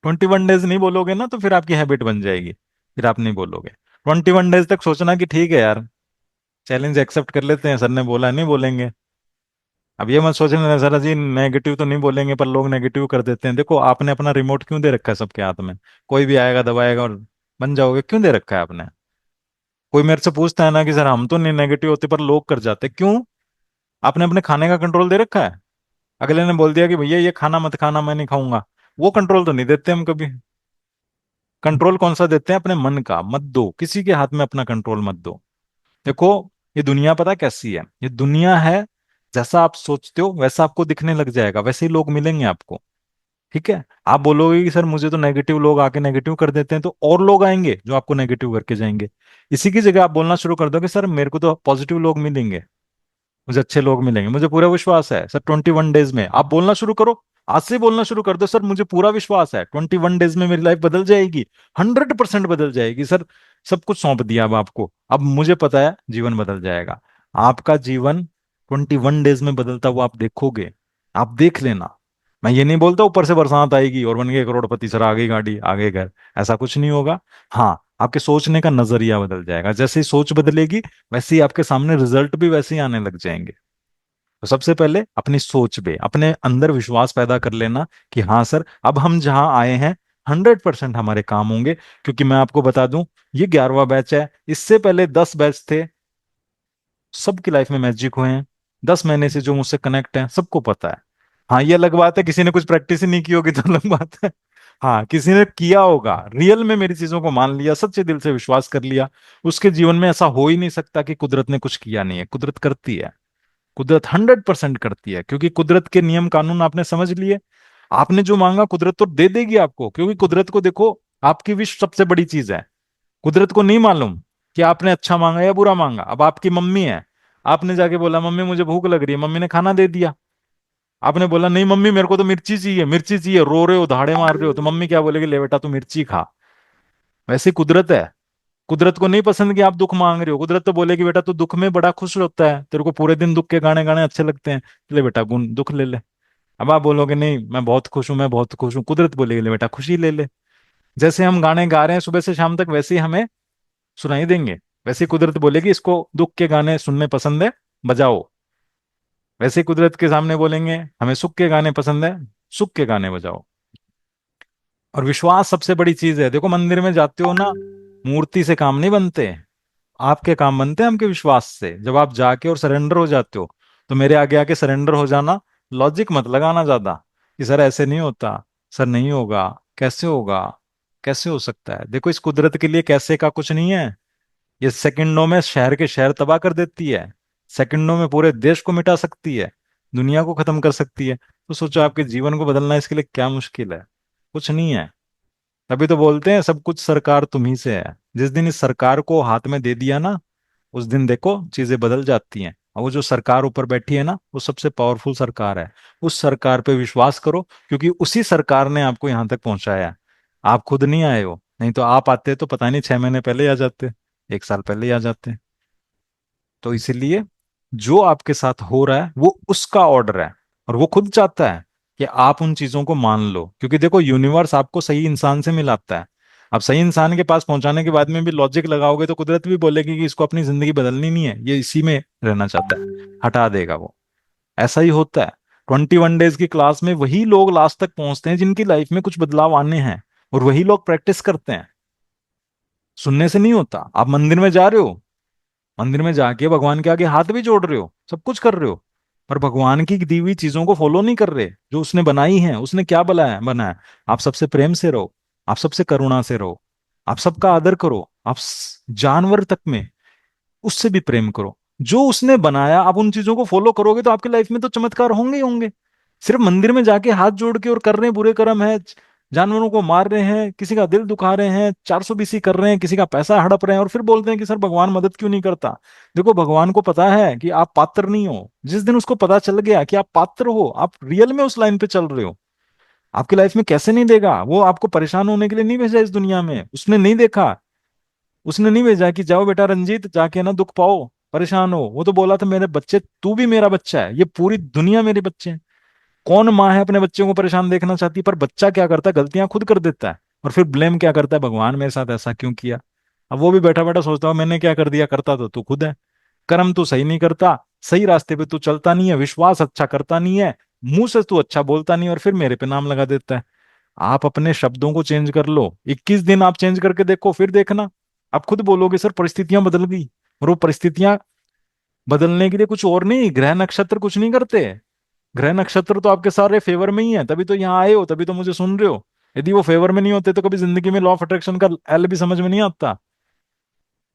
21 डेज नहीं बोलोगे ना तो फिर आपकी हैबिट बन जाएगी, फिर आप नहीं बोलोगे। 21 डेज तक सोचना कि ठीक है यार, चैलेंज एक्सेप्ट कर लेते हैं, सर ने बोला नहीं बोलेंगे। अब ये मत सोचना सर जी नेगेटिव तो नहीं बोलेंगे, पर लोग नेगेटिव कर देते हैं। देखो आपने अपना रिमोट क्यों दे रखा है सबके हाथ में? कोई भी आएगा दबाएगा और बन जाओगे, क्यों दे रखा है आपने? कोई मेरे से पूछता है ना कि सर हम तो नहीं नेगेटिव होते पर लोग कर जाते, क्यों? आपने अपने खाने का कंट्रोल दे रखा है। अगले ने बोल दिया कि भैया ये खाना मत खाना, मैं नहीं खाऊंगा, वो कंट्रोल तो नहीं देते हम कभी। कंट्रोल कौन सा देते हैं? अपने मन का। मत दो किसी के हाथ में अपना कंट्रोल, मत दो। देखो, ये दुनिया पता कैसी है, ये दुनिया है जैसा आप सोचते हो वैसा आपको दिखने लग जाएगा, वैसे ही लोग मिलेंगे आपको। ठीक है, आप बोलोगे कि सर मुझे तो नेगेटिव लोग आके नेगेटिव कर देते हैं, तो और लोग आएंगे जो आपको नेगेटिव करके जाएंगे। इसी की जगह आप बोलना शुरू कर दो कि सर मेरे को तो पॉजिटिव लोग मिलेंगे, मुझे अच्छे लोग मिलेंगे, मुझे पूरा विश्वास है सर 21 डेज में। आप बोलना शुरू करो, आज से बोलना शुरू कर दो, सर मुझे पूरा विश्वास है 21 डेज में मेरी लाइफ बदल जाएगी, 100% बदल जाएगी सर। सब कुछ सौंप दिया अब आपको, अब मुझे पता है जीवन बदल जाएगा। आपका जीवन 21 डेज में बदलता हुआ आप देखोगे, आप देख लेना। मैं ये नहीं बोलता ऊपर से बरसात आएगी और बन गए करोड़पति, सर आ गई गाड़ी आ गए घर, ऐसा कुछ नहीं होगा। हाँ, आपके सोचने का नजरिया बदल जाएगा, जैसे ही सोच बदलेगी वैसे ही आपके सामने रिजल्ट भी वैसे ही आने लग जाएंगे। तो सबसे पहले अपनी सोच पे अपने अंदर विश्वास पैदा कर लेना कि हाँ सर, अब हम जहां आए हैं 100% हमारे काम होंगे। क्योंकि मैं आपको बता दूं, ये 11वां बैच है, इससे पहले 10 बैच थे, सबकी लाइफ में मैजिक हुए हैं। 10 महीने से जो मुझसे कनेक्ट है सबको पता है। हाँ, ये अलग बात है किसी ने कुछ प्रैक्टिस ही नहीं की होगी तो अलग बात है। हाँ, किसी ने किया होगा, रियल में मेरी चीजों को मान लिया, सच्चे दिल से विश्वास कर लिया, उसके जीवन में ऐसा हो ही नहीं सकता कि कुदरत ने कुछ किया नहीं है। कुदरत करती है, कुदरत 100% करती है, क्योंकि कुदरत के नियम कानून आपने समझ लिए। आपने जो मांगा कुदरत तो दे देगी आपको, क्योंकि कुदरत को देखो, आपकी विश सबसे बड़ी चीज है। कुदरत को नहीं मालूम कि आपने अच्छा मांगा या बुरा मांगा। अब आपकी मम्मी है, आपने जाके बोला मम्मी मुझे भूख लग रही है, मम्मी ने खाना दे दिया। आपने बोला नहीं मम्मी मेरे को तो मिर्ची चाहिए, मिर्ची चाहिए, रो रहे हो धाड़े मार रहे हो, तो मम्मी क्या बोलेगी, ले बेटा तू मिर्ची खा। वैसे ही कुदरत है, कुदरत को नहीं पसंद कि आप दुख मांग रहे हो, कुदरत तो बोलेगी बेटा तू दुख में बड़ा खुश होता है, तेरे को पूरे दिन दुख के गाने गाने अच्छे लगते हैं, ले बेटा गुण दुख ले ले। अब आप बोलोगे नहीं मैं बहुत खुश हूं, मैं बहुत खुश हूं, कुदरत बोलेगी ले बेटा खुशी ले ले। जैसे हम गाने गा रहे हैं सुबह से शाम तक वैसे ही हमें सुनाई देंगे। वैसे ही कुदरत बोलेगी इसको दुख के गाने सुनने पसंद है, बजाओ। वैसे ही कुदरत के सामने बोलेंगे हमें सुख के गाने पसंद है, सुख के गाने बजाओ। और विश्वास सबसे बड़ी चीज है। देखो मंदिर में जाते हो ना, मूर्ति से काम नहीं बनते, आपके काम बनते हैं आपके विश्वास से। जब आप जाके और सरेंडर हो जाते हो, तो मेरे आगे आके सरेंडर हो जाना, लॉजिक मत लगाना ज्यादा कि सर ऐसे नहीं होता, सर नहीं होगा, कैसे होगा, कैसे हो सकता है। देखो इस कुदरत के लिए कैसे का कुछ नहीं है, ये सेकंडों में शहर के शहर तबाह कर देती है, सेकंडों में पूरे देश को मिटा सकती है, दुनिया को खत्म कर सकती है। तो सोचो आपके जीवन को बदलना इसके लिए क्या मुश्किल है, कुछ नहीं है। तभी तो बोलते हैं सब कुछ सरकार तुम्ही से है। जिस दिन इस सरकार को हाथ में दे दिया ना, उस दिन देखो चीजें बदल जाती हैं। और वो जो सरकार ऊपर बैठी है ना, वो सबसे पावरफुल सरकार है। उस सरकार पे विश्वास करो, क्योंकि उसी सरकार ने आपको यहाँ तक पहुंचाया है। आप खुद नहीं आए हो, नहीं तो आप आते तो पता नहीं 6 महीने पहले ही आ जाते, 1 साल पहले ही आ जाते। तो इसीलिए जो आपके साथ हो रहा है वो उसका ऑर्डर है, और वो खुद चाहता है कि आप उन चीजों को मान लो। क्योंकि देखो यूनिवर्स आपको सही इंसान से मिलाता है। अब सही इंसान के पास पहुंचाने के बाद में भी लॉजिक लगाओगे तो कुदरत भी बोलेगी कि इसको अपनी जिंदगी बदलनी नहीं है, ये इसी में रहना चाहता है, हटा देगा वो। ऐसा ही होता है। 21 डेज की क्लास में वही लोग लास्ट तक पहुंचते हैं जिनकी लाइफ में कुछ बदलाव आने हैं, और वही लोग प्रैक्टिस करते हैं। सुनने से नहीं होता। आप मंदिर में जा रहे हो, मंदिर में जाके भगवान के आगे हाथ भी जोड़ रहे हो, सब कुछ कर रहे हो, पर भगवान की दी हुई चीजों को फॉलो नहीं कर रहे जो उसने बनाई है। उसने क्या बनाया, आप सबसे प्रेम से रहो, आप सबसे करुणा से रहो, आप सबका आदर करो, आप जानवर तक में उससे भी प्रेम करो। जो उसने बनाया आप उन चीजों को फॉलो करोगे तो आपकी लाइफ में तो चमत्कार होंगे ही होंगे। सिर्फ मंदिर में जाके हाथ जोड़ के और कर रहे हैं बुरे कर्म है, जानवरों को मार रहे हैं, किसी का दिल दुखा रहे हैं, 420 कर रहे हैं, किसी का पैसा हड़प रहे हैं, और फिर बोलते हैं कि सर भगवान मदद क्यों नहीं करता। देखो भगवान को पता है कि आप पात्र नहीं हो। जिस दिन उसको पता चल गया कि आप पात्र हो, आप रियल में उस लाइन पे चल रहे हो, आपकी लाइफ में कैसे नहीं देगा। वो आपको परेशान होने के लिए नहीं भेजा इस दुनिया में, उसने नहीं देखा, उसने नहीं भेजा कि जाओ बेटा रंजीत जाके ना दुख पाओ, परेशान हो। वो तो बोला था मेरे बच्चे, तू भी मेरा बच्चा है, ये पूरी दुनिया मेरे बच्चे हैं। कौन माँ है अपने बच्चों को परेशान देखना चाहती, पर बच्चा क्या करता है, गलतियां खुद कर देता है, और फिर ब्लेम क्या करता है, भगवान मेरे साथ ऐसा क्यों किया। अब वो भी बैठा बैठा सोचता हूँ मैंने क्या कर दिया, करता तो तू खुद है। कर्म तू सही नहीं करता, सही रास्ते पे तू चलता नहीं है, विश्वास अच्छा करता नहीं है, मुंह से तू अच्छा बोलता नहीं, और फिर मेरे पे नाम लगा देता है। आप अपने शब्दों को चेंज कर लो, 21 दिन आप चेंज करके देखो, फिर देखना आप खुद बोलोगे सर परिस्थितियां बदल गई। और वो परिस्थितियां बदलने के लिए कुछ और नहीं, ग्रह नक्षत्र कुछ नहीं करते। ग्रह नक्षत्र तो आपके सारे फेवर में ही है, तभी तो यहाँ आए हो, तभी तो मुझे सुन रहे हो। यदि वो फेवर में नहीं होते तो कभी जिंदगी में लॉ ऑफ अट्रैक्शन का एल भी समझ में नहीं आता।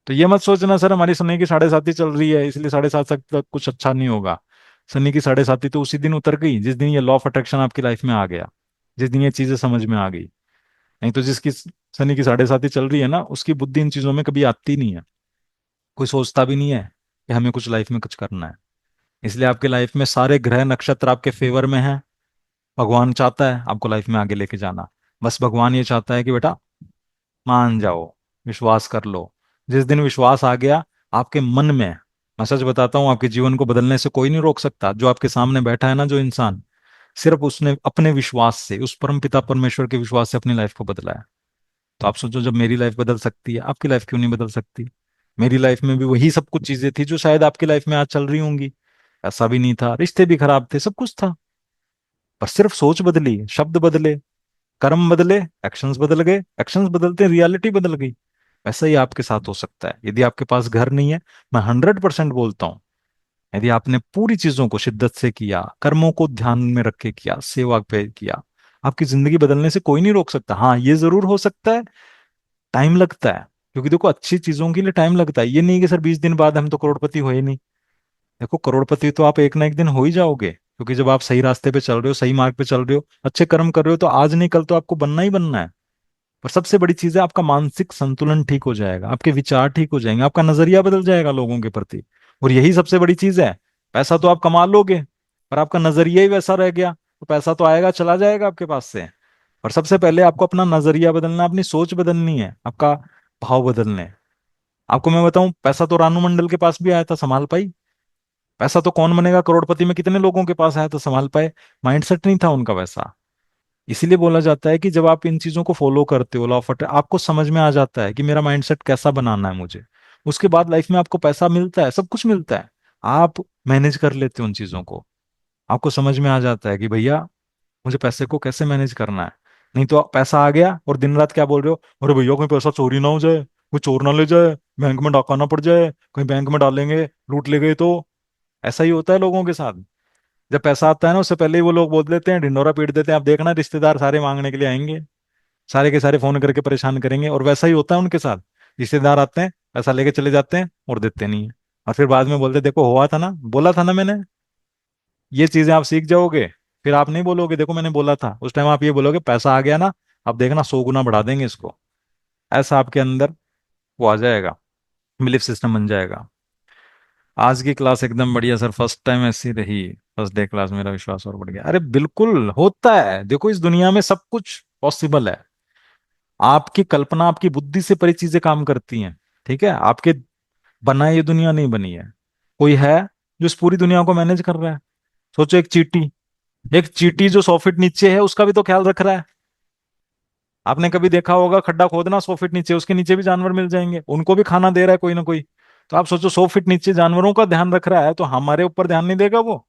तो ये मत सोचना सर हमारी शनि की साढ़े साती चल रही है इसलिए साढ़े सात तक कुछ अच्छा नहीं होगा। शनि की साढ़े साती तो उसी दिन उतर गई जिस दिन ये लॉ ऑफ अट्रैक्शन आपकी लाइफ में आ गया, जिस दिन ये चीजें समझ में आ गई। नहीं तो जिसकी शनि की साढ़े साती चल रही है ना, उसकी बुद्धि इन चीजों में कभी आती नहीं है। कोई सोचता भी नहीं है कि हमें कुछ लाइफ में कुछ करना है। इसलिए आपके लाइफ में सारे ग्रह नक्षत्र आपके फेवर में हैं। भगवान चाहता है आपको लाइफ में आगे लेके जाना। बस भगवान ये चाहता है कि बेटा मान जाओ, विश्वास कर लो। जिस दिन विश्वास आ गया आपके मन में, मैं सच बताता हूँ, आपके जीवन को बदलने से कोई नहीं रोक सकता। जो आपके सामने बैठा है ना जो इंसान, सिर्फ उसने अपने विश्वास से, उस परम पिता परमेश्वर के विश्वास से अपनी लाइफ को बदला है। तो आप सोचो जब मेरी लाइफ बदल सकती है, आपकी लाइफ क्यों नहीं बदल सकती? मेरी लाइफ में भी वही सब कुछ चीजें थी जो शायद आपकी लाइफ में आज चल रही होंगी। ऐसा भी नहीं था, रिश्ते भी खराब थे, सब कुछ था, पर सिर्फ सोच बदली, शब्द बदले, कर्म बदले, एक्शंस बदल गए, एक्शंस बदलते रियलिटी बदल गई। वैसा ही आपके साथ हो सकता है यदि आपके पास घर नहीं है। मैं 100% बोलता हूँ, यदि आपने पूरी चीजों को शिद्दत से किया, कर्मों को ध्यान में रख के किया, सेवा पे किया, आपकी जिंदगी बदलने से कोई नहीं रोक सकता। हाँ ये जरूर हो सकता है, टाइम लगता है। क्योंकि देखो अच्छी चीजों के लिए टाइम लगता है। ये नहीं कि सर 20 दिन बाद हम तो करोड़पति हो ही नहीं। देखो करोड़पति तो आप एक ना एक दिन हो ही जाओगे, क्योंकि जब आप सही रास्ते पे चल रहे हो, सही मार्ग पे चल रहे हो, अच्छे कर्म कर रहे हो, तो आज नहीं कल तो आपको बनना ही बनना है। पर सबसे बड़ी चीज है आपका मानसिक संतुलन ठीक हो जाएगा, आपके विचार ठीक हो जाएंगे, आपका नजरिया बदल जाएगा लोगों के प्रति। और यही सबसे बड़ी चीज है। पैसा तो आप कमा लोगे, पर आपका नजरिया ही वैसा रह गया तो पैसा तो आएगा चला जाएगा आपके पास से। और सबसे पहले आपको अपना नजरिया बदलना, अपनी सोच बदलनी है, आपका भाव बदलने हैं। आपको मैं बताऊं, पैसा तो रानू मंडल के पास भी आया था, संभाल पाई? पैसा तो कौन बनेगा करोड़पति में कितने लोगों के पास आया तो संभाल पाए? माइंडसेट नहीं था उनका वैसा। इसीलिए बोला जाता है कि जब आप इन चीजों को फॉलो करते हो, लॉ ऑफ अट्रैक्शन, आपको समझ में आ जाता है कि मेरा माइंडसेट कैसा बनाना है मुझे। उसके बाद लाइफ में आपको पैसा मिलता है, सब कुछ मिलता है। आप मैनेज कर लेते हो उन चीजों को। आपको समझ में आ जाता है कि भैया मुझे पैसे को कैसे मैनेज करना है। नहीं तो पैसा आ गया और दिन रात क्या बोल रहे हो, अरे भैया कोई पैसा चोरी ना हो जाए, कोई चोर ना ले जाए, बैंक में डाका ना पड़ जाए, कहीं बैंक में डालेंगे लूट ले गए तो। ऐसा ही होता है लोगों के साथ। जब पैसा आता है ना उससे पहले ही वो लोग बोल देते हैं, ढिंडोरा पीट देते हैं, आप देखना रिश्तेदार सारे मांगने के लिए आएंगे, सारे के सारे फोन करके परेशान करेंगे। और वैसा ही होता है उनके साथ। रिश्तेदार आते हैं, पैसा लेके चले जाते हैं और देते नहीं है। और फिर बाद में बोलते देखो हुआ था ना, बोला था ना मैंने। ये चीजें आप सीख जाओगे। फिर आप नहीं बोलोगे देखो मैंने बोला था, उस टाइम आप ये बोलोगे पैसा आ गया ना, अब देखना 100 गुना बढ़ा देंगे इसको। ऐसा आपके अंदर वो आ जाएगा, बिलीफ सिस्टम बन जाएगा। आज की क्लास एकदम बढ़िया सर, फर्स्ट टाइम ऐसी रही। फर्स्ट डे क्लास मेरा विश्वास और बढ़ गया। अरे बिल्कुल होता है, देखो इस दुनिया में सब कुछ पॉसिबल है। आपकी कल्पना, आपकी बुद्धि से परे चीजें काम करती हैं। ठीक है, आपके बनाए ये दुनिया नहीं बनी है। कोई है जो इस पूरी दुनिया को मैनेज कर रहा है। सोचो एक चींटी जो 100 फीट नीचे है उसका भी तो ख्याल रख रहा है। आपने कभी देखा होगा खड्डा खोदना 100 फीट नीचे, उसके नीचे भी जानवर मिल जाएंगे, उनको भी खाना दे रहा है कोई ना कोई। तो आप सोचो 100 फीट नीचे जानवरों का ध्यान रख रहा है, तो हमारे ऊपर ध्यान नहीं देगा वो?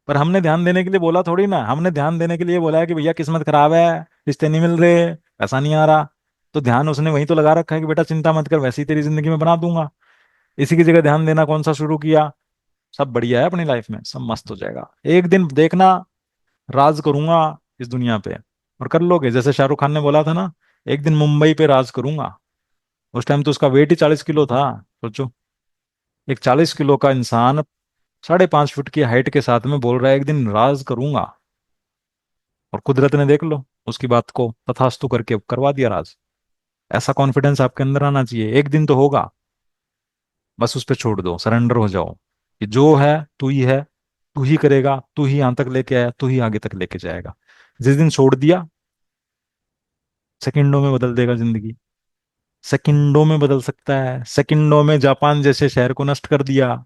पर हमने ध्यान देने के लिए बोला थोड़ी ना, हमने ध्यान देने के लिए बोला है कि भैया किस्मत खराब है, रिश्ते नहीं मिल रहे, पैसा नहीं आ रहा। तो ध्यान उसने वहीं तो लगा रखा है कि बेटा चिंता मत कर, वैसे ही तेरी जिंदगी में बना दूंगा। इसी की जगह ध्यान देना कौन सा शुरू किया। सब बढ़िया है अपनी लाइफ में, सब मस्त हो जाएगा। एक दिन देखना, राज करूंगा इस दुनिया पे। और कर लोगे, जैसे शाहरुख खान ने बोला था ना, एक दिन मुंबई पे राज करूंगा। उस टाइम तो उसका वेट ही 40 किलो था। सोचो, एक 40 किलो का इंसान 5.5 फुट की हाइट के साथ में बोल रहा है एक दिन राज करूंगा। और कुदरत ने देख लो उसकी बात को तथास्तु करके करवा दिया राज। ऐसा कॉन्फिडेंस आपके अंदर आना चाहिए, एक दिन तो होगा। बस उस पर छोड़ दो, सरेंडर हो जाओ कि जो है तू ही है, तू ही करेगा, तू ही यहां तक लेके आया, तू ही आगे तक लेके जाएगा। जिस दिन छोड़ दिया, सेकंडों में बदल देगा जिंदगी। सेकंडों में बदल सकता है, सेकंडों में जापान जैसे शहर को नष्ट कर दिया।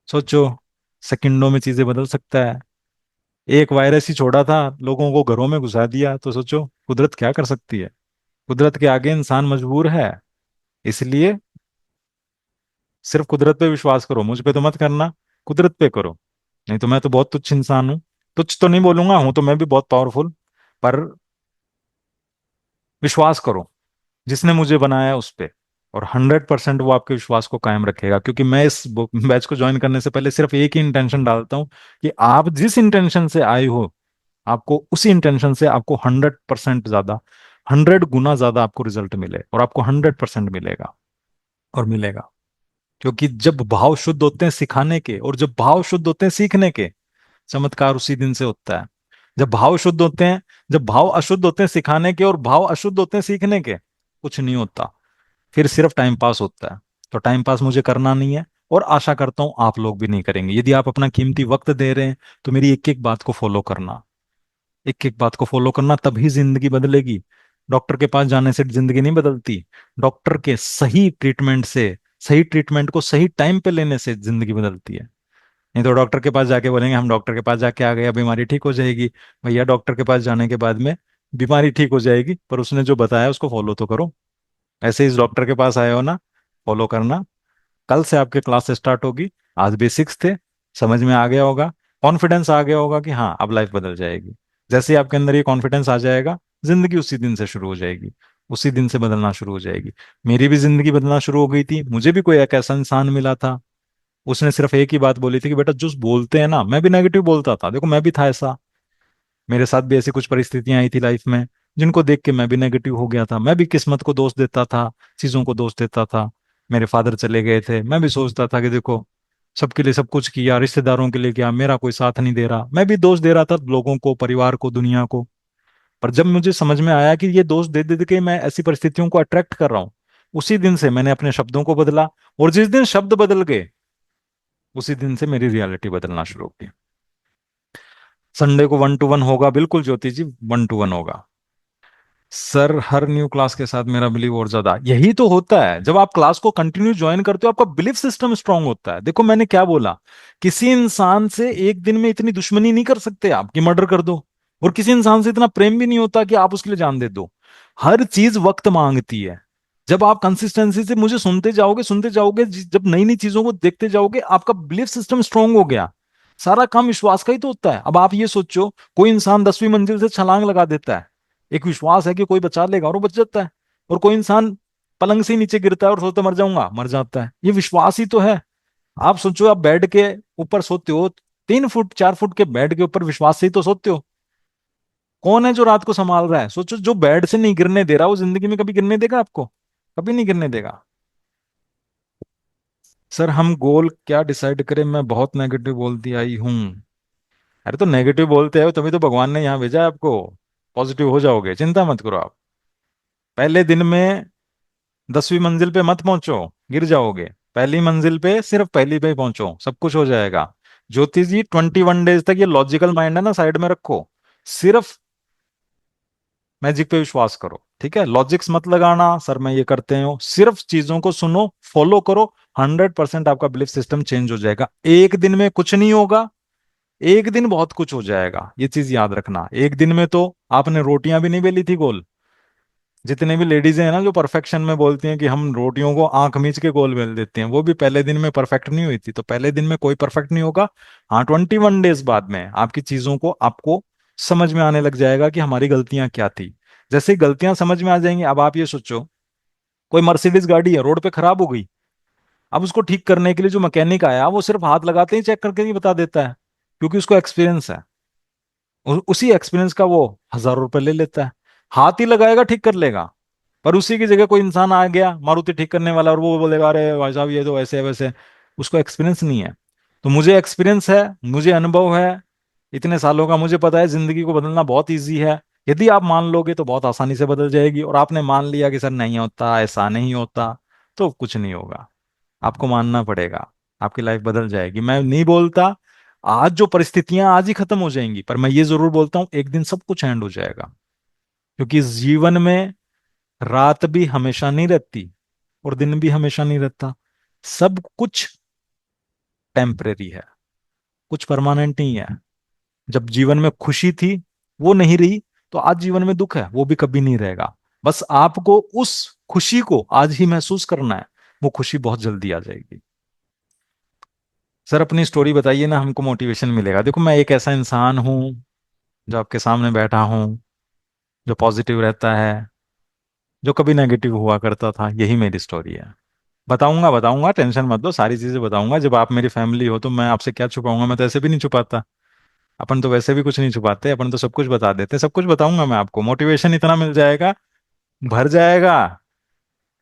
सोचो, सेकंडों में चीजें बदल सकता है। एक वायरस ही छोड़ा था, लोगों को घरों में घुसा दिया। तो सोचो कुदरत क्या कर सकती है। कुदरत के आगे इंसान मजबूर है। इसलिए सिर्फ कुदरत पे विश्वास करो, मुझ पे तो मत करना, कुदरत पे करो। नहीं तो मैं तो बहुत तुच्छ इंसान हूं। तुच्छ तो नहीं बोलूंगा, हूं तो मैं भी बहुत पावरफुल। पर विश्वास करो जिसने मुझे बनाया है उस पे। और 100% वो आपके विश्वास को कायम रखेगा। क्योंकि मैं इस बैच को ज्वाइन करने से पहले सिर्फ एक ही इंटेंशन डालता हूँ कि आप जिस इंटेंशन से आए हो, आपको उसी इंटेंशन से आपको 100% ज्यादा, 100 गुना ज्यादा आपको रिजल्ट मिले, और आपको 100% मिलेगा। और मिलेगा। क्योंकि जब भाव शुद्ध होते हैं सिखाने के, और जब भाव शुद्ध होते हैं सीखने के, चमत्कार उसी दिन से होता है। जब भाव शुद्ध होते हैं, जब भाव अशुद्ध होते हैं सिखाने के और भाव अशुद्ध होते हैं सीखने के, कुछ नहीं होता। फिर सिर्फ टाइम पास होता है। तो टाइम पास मुझे करना नहीं है, और आशा करता हूं आप लोग भी नहीं करेंगे। यदि आप अपना कीमती वक्त दे रहे हैं, तो मेरी एक एक बात को फॉलो करना। एक एक बात को फॉलो करना, तभी जिंदगी बदलेगी। डॉक्टर के पास जाने से जिंदगी नहीं बदलती। डॉक्टर के सही ट्रीटमेंट से, सही ट्रीटमेंट को सही टाइम पे लेने से जिंदगी बदलती है। नहीं तो डॉक्टर के पास जाके बोलेंगे हम डॉक्टर के पास जाके आ गए, अब बीमारी ठीक हो जाएगी। भैया डॉक्टर के पास जाने के बाद में बीमारी ठीक हो जाएगी, पर उसने जो बताया उसको फॉलो तो करो। ऐसे इस डॉक्टर के पास आए हो ना, फॉलो करना। कल से आपके क्लास स्टार्ट होगी। आज बेसिक्स थे, समझ में आ गया होगा, कॉन्फिडेंस आ गया होगा कि हाँ अब लाइफ बदल जाएगी। जैसे ही आपके अंदर ये कॉन्फिडेंस आ जाएगा, जिंदगी उसी दिन से शुरू हो जाएगी, उसी दिन से बदलना शुरू हो जाएगी। मेरी भी जिंदगी बदलना शुरू हो गई थी। मुझे भी कोई एक ऐसा इंसान मिला था, उसने सिर्फ एक ही बात बोली थी कि बेटा जो बोलते हैं ना, मैं भी नेगेटिव बोलता था, देखो मैं भी था ऐसा। मेरे साथ भी ऐसी कुछ परिस्थितियां आई थी लाइफ में, जिनको देख के मैं भी नेगेटिव हो गया था। मैं भी किस्मत को दोष देता था, चीजों को दोष देता था। मेरे फादर चले गए थे, मैं भी सोचता था कि देखो सबके लिए सब कुछ किया, रिश्तेदारों के लिए किया, मेरा कोई साथ नहीं दे रहा। मैं भी दोष दे रहा था लोगों को, परिवार को, दुनिया को। पर जब मुझे समझ में आया कि ये दोष दे दे के मैं ऐसी परिस्थितियों को अट्रैक्ट कर रहा हूँ, उसी दिन से मैंने अपने शब्दों को बदला। और जिस दिन शब्द बदल गए, उसी दिन से मेरी रियलिटी बदलना शुरू हो गई। संडे को 1 to 1 होगा, बिल्कुल ज्योति जी, 1 to 1 होगा। सर हर न्यू क्लास के साथ मेरा बिलीव और ज्यादा, यही तो होता है। जब आप क्लास को कंटिन्यू ज्वाइन करते हो, आपका बिलीफ सिस्टम स्ट्रांग होता है। देखो मैंने क्या बोला, किसी इंसान से एक दिन में इतनी दुश्मनी नहीं कर सकते आप कि मर्डर कर दो। और किसी इंसान से इतना प्रेम भी नहीं होता कि आप उसके लिए जान दे दो। हर चीज वक्त मांगती है। जब आप कंसिस्टेंसी से मुझे सुनते जाओगे, जब नई नई चीजों को देखते जाओगे, आपका बिलीफ सिस्टम स्ट्रांग हो गया। सारा काम विश्वास का ही तो होता है। अब आप ये सोचो, कोई इंसान 10वीं मंजिल से छलांग लगा देता है, एक विश्वास है कि कोई बचा लेगा, और वो बच जाता है। और कोई इंसान पलंग से ही नीचे गिरता है और सोचता मर जाऊंगा, मर जाता है। ये विश्वास ही तो है। आप सोचो, आप बेड के ऊपर सोते हो, 3 फुट 4 फुट के बेड के ऊपर विश्वास से ही तो सोते हो। कौन है जो रात को संभाल रहा है? सोचो, जो बेड से नहीं गिरने दे रहा, वो जिंदगी में कभी गिरने देगा आपको? कभी नहीं गिरने देगा। सर हम गोल क्या डिसाइड करें, मैं बहुत नेगेटिव बोलती आई हूँ। अरे तो नेगेटिव बोलते हो तभी तो भगवान ने यहाँ भेजा है आपको। पॉजिटिव हो जाओगे, चिंता मत करो आप। पहले दिन में 10वीं मंजिल पे मत पहुंचो, गिर जाओगे। पहली मंजिल पे, सिर्फ पहली पे ही पहुंचो, सब कुछ हो जाएगा। ज्योति जी 21 डेज तक ये लॉजिकल माइंड है ना साइड में रखो, सिर्फ मैजिक पे विश्वास करो। ठीक है, लॉजिक्स मत लगाना सर मैं ये करते हो, सिर्फ चीजों को सुनो, फॉलो करो। 100% आपका बिलीफ सिस्टम चेंज हो जाएगा। एक दिन में कुछ नहीं होगा, एक दिन बहुत कुछ हो जाएगा। ये चीज याद रखना। एक दिन में तो आपने रोटियां भी नहीं बेली थी गोल। जितने भी लेडीज हैं ना जो परफेक्शन में बोलती हैं कि हम रोटियों को आंख मीच के गोल बेल देते हैं, वो भी पहले दिन में परफेक्ट नहीं हुई थी। तो पहले दिन में कोई परफेक्ट नहीं होगा। हाँ, 21 डेज बाद में आपकी चीजों को आपको समझ में आने लग जाएगा कि हमारी गलतियां क्या थी। जैसे ही गलतियां समझ में आ जाएंगी, अब आप ये सोचो, कोई मर्सिडीज गाड़ी है, रोड पे खराब हो गई। अब उसको ठीक करने के लिए जो मैकेनिक आया, वो सिर्फ हाथ लगाते ही चेक करके नहीं बता देता है, क्योंकि उसको एक्सपीरियंस है। उसी एक्सपीरियंस का वो हजारों रुपए ले लेता है। हाथ ही लगाएगा, ठीक कर लेगा। पर उसी की जगह कोई इंसान आ गया मारुति ठीक करने वाला, और वो बोलेगा अरे भाई साहब ये तो ऐसे है वैसे है। उसको एक्सपीरियंस नहीं है। तो मुझे एक्सपीरियंस है, मुझे अनुभव है, इतने सालों का मुझे पता है जिंदगी को बदलना बहुत ईजी है। यदि आप मान लोगे तो बहुत आसानी से बदल जाएगी। और आपने मान लिया कि सर नहीं होता, ऐसा नहीं होता, तो कुछ नहीं होगा। आपको मानना पड़ेगा, आपकी लाइफ बदल जाएगी। मैं नहीं बोलता आज जो परिस्थितियां आज ही खत्म हो जाएंगी, पर मैं ये जरूर बोलता हूं एक दिन सब कुछ एंड हो जाएगा। क्योंकि इस जीवन में रात भी हमेशा नहीं रहती, और दिन भी हमेशा नहीं रहता। सब कुछ टेम्परेरी है, कुछ परमानेंट नहीं है। जब जीवन में खुशी थी, वो नहीं रही, तो आज जीवन में दुख है, वो भी कभी नहीं रहेगा। बस आपको उस खुशी को आज ही महसूस करना है, वो खुशी बहुत जल्दी आ जाएगी। सर अपनी स्टोरी बताइए ना, हमको मोटिवेशन मिलेगा। देखो मैं एक ऐसा इंसान हूं जो आपके सामने बैठा हूं, जो पॉजिटिव रहता है, जो कभी नेगेटिव हुआ करता था। यही मेरी स्टोरी है। बताऊंगा बताऊंगा, टेंशन मत लो, सारी चीजें बताऊंगा। जब आप मेरी फैमिली हो तो मैं आपसे क्या छुपाऊंगा, मैं तो ऐसे भी नहीं छुपाता। अपन तो वैसे भी कुछ नहीं छुपाते, अपन तो सब कुछ बता देते हैं। सब कुछ बताऊंगा मैं आपको, मोटिवेशन इतना मिल जाएगा, भर जाएगा।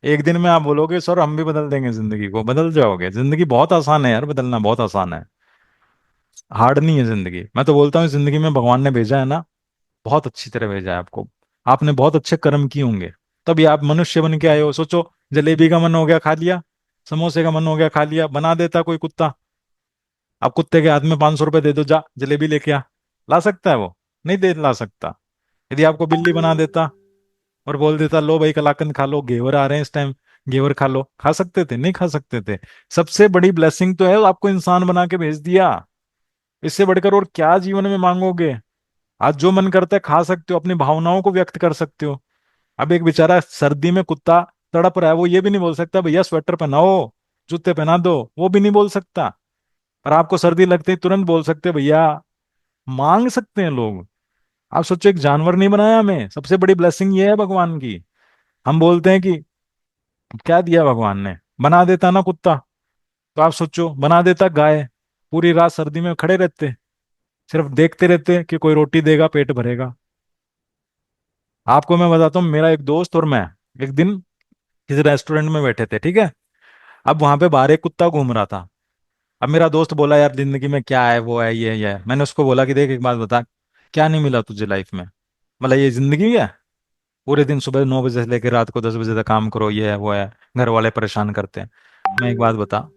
एक दिन में आप बोलोगे सर हम भी बदल देंगे जिंदगी को, बदल जाओगे। जिंदगी बहुत आसान है यार, बदलना बहुत आसान है। हार्ड नहीं है जिंदगी। मैं तो बोलता हूँ जिंदगी में भगवान ने भेजा है ना, बहुत अच्छी तरह भेजा है आपको। आपने बहुत अच्छे कर्म किए होंगे, तभी आप मनुष्य बन के आए हो। सोचो, जलेबी का मन हो गया खा लिया, समोसे का मन हो गया खा लिया, बना देता कोई कुत्ता, आप कुत्ते के हाथ में 500 रुपए दे दो, जा जलेबी लेके आ, ला सकता है वो? नहीं दे ला सकता। यदि आपको बिल्ली बना देता और बोल देता लो भाई कलाकंद खा लो, घेवर आ रहे हैं इस टाइम, घेवर खा लो, खा सकते थे? नहीं खा सकते थे। सबसे बड़ी ब्लेसिंग तो है आपको इंसान बना के भेज दिया। इससे बढ़कर और क्या जीवन में मांगोगे? आज जो मन करता है खा सकते हो, अपनी भावनाओं को व्यक्त कर सकते हो। अब एक बेचारा सर्दी में कुत्ता तड़प रहा है, वो ये भी नहीं बोल सकता भैया स्वेटर पहनाओ, जूते पहना दो, वो भी नहीं बोल सकता। पर आपको सर्दी लगते ही तुरंत बोल सकते हो भैया। मांग सकते हैं लोग। आप सोचो, एक जानवर नहीं बनाया हमें, सबसे बड़ी ब्लेसिंग ये है भगवान की। हम बोलते हैं कि क्या दिया भगवान ने, बना देता ना कुत्ता, तो आप सोचो बना देता गाय, पूरी रात सर्दी में खड़े रहते, सिर्फ देखते रहते कि कोई रोटी देगा पेट भरेगा। आपको मैं बताता हूँ, मेरा एक दोस्त और मैं एक दिन किसी रेस्टोरेंट में बैठे थे, ठीक है। अब वहां पे बाहर एक कुत्ता घूम रहा था। अब मेरा दोस्त बोला यार जिंदगी में क्या है, वो है ये है। मैंने उसको बोला कि देख एक बात बता, क्या नहीं मिला तुझे लाइफ में? मतलब ये जिंदगी है? पूरे दिन सुबह 9 बजे से लेकर रात को 10 बजे तक काम करो, ये है वो है, घर वाले परेशान करते हैं। मैं एक बात बता,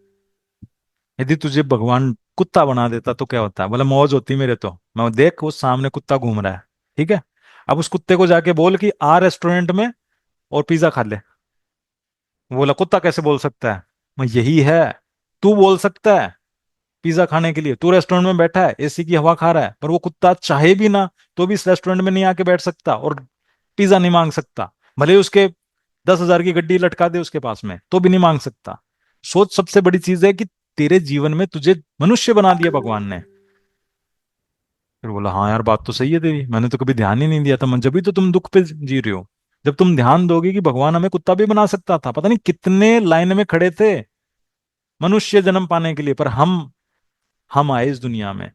यदि तुझे भगवान कुत्ता बना देता तो क्या होता? बोला मौज होती मेरे तो। मैं देख वो सामने कुत्ता घूम रहा है, ठीक है। अब उस कुत्ते को जाके बोल कि आ रेस्टोरेंट में और पिज्जा खा ले। बोला कुत्ता कैसे बोल सकता है? मैं यही है, तू बोल सकता है पिज्जा खाने के लिए, तू रेस्टोरेंट में बैठा है एसी की हवा खा रहा है, पर वो कुत्ता चाहे भी ना तो भी इस रेस्टोरेंट में नहीं आके बैठ सकता और पिज्जा नहीं मांग सकता। भले ही उसके 10,000 की गड्डी लटका दे उसके पास में, तो भी नहीं मांग सकता। सोच, सबसे बड़ी चीज है कि तेरे जीवन में तुझे मनुष्य बना दिया भगवान ने। फिर बोला हाँ यार बात तो सही है तेरी, मैंने तो कभी ध्यान ही नहीं दिया था। मैं जब भी तो तुम दुख पे जी रहे हो, जब तुम ध्यान दोगे कि भगवान हमें कुत्ता भी बना सकता था। पता नहीं कितने लाइन में खड़े थे मनुष्य जन्म पाने के लिए, पर हम आए इस दुनिया में,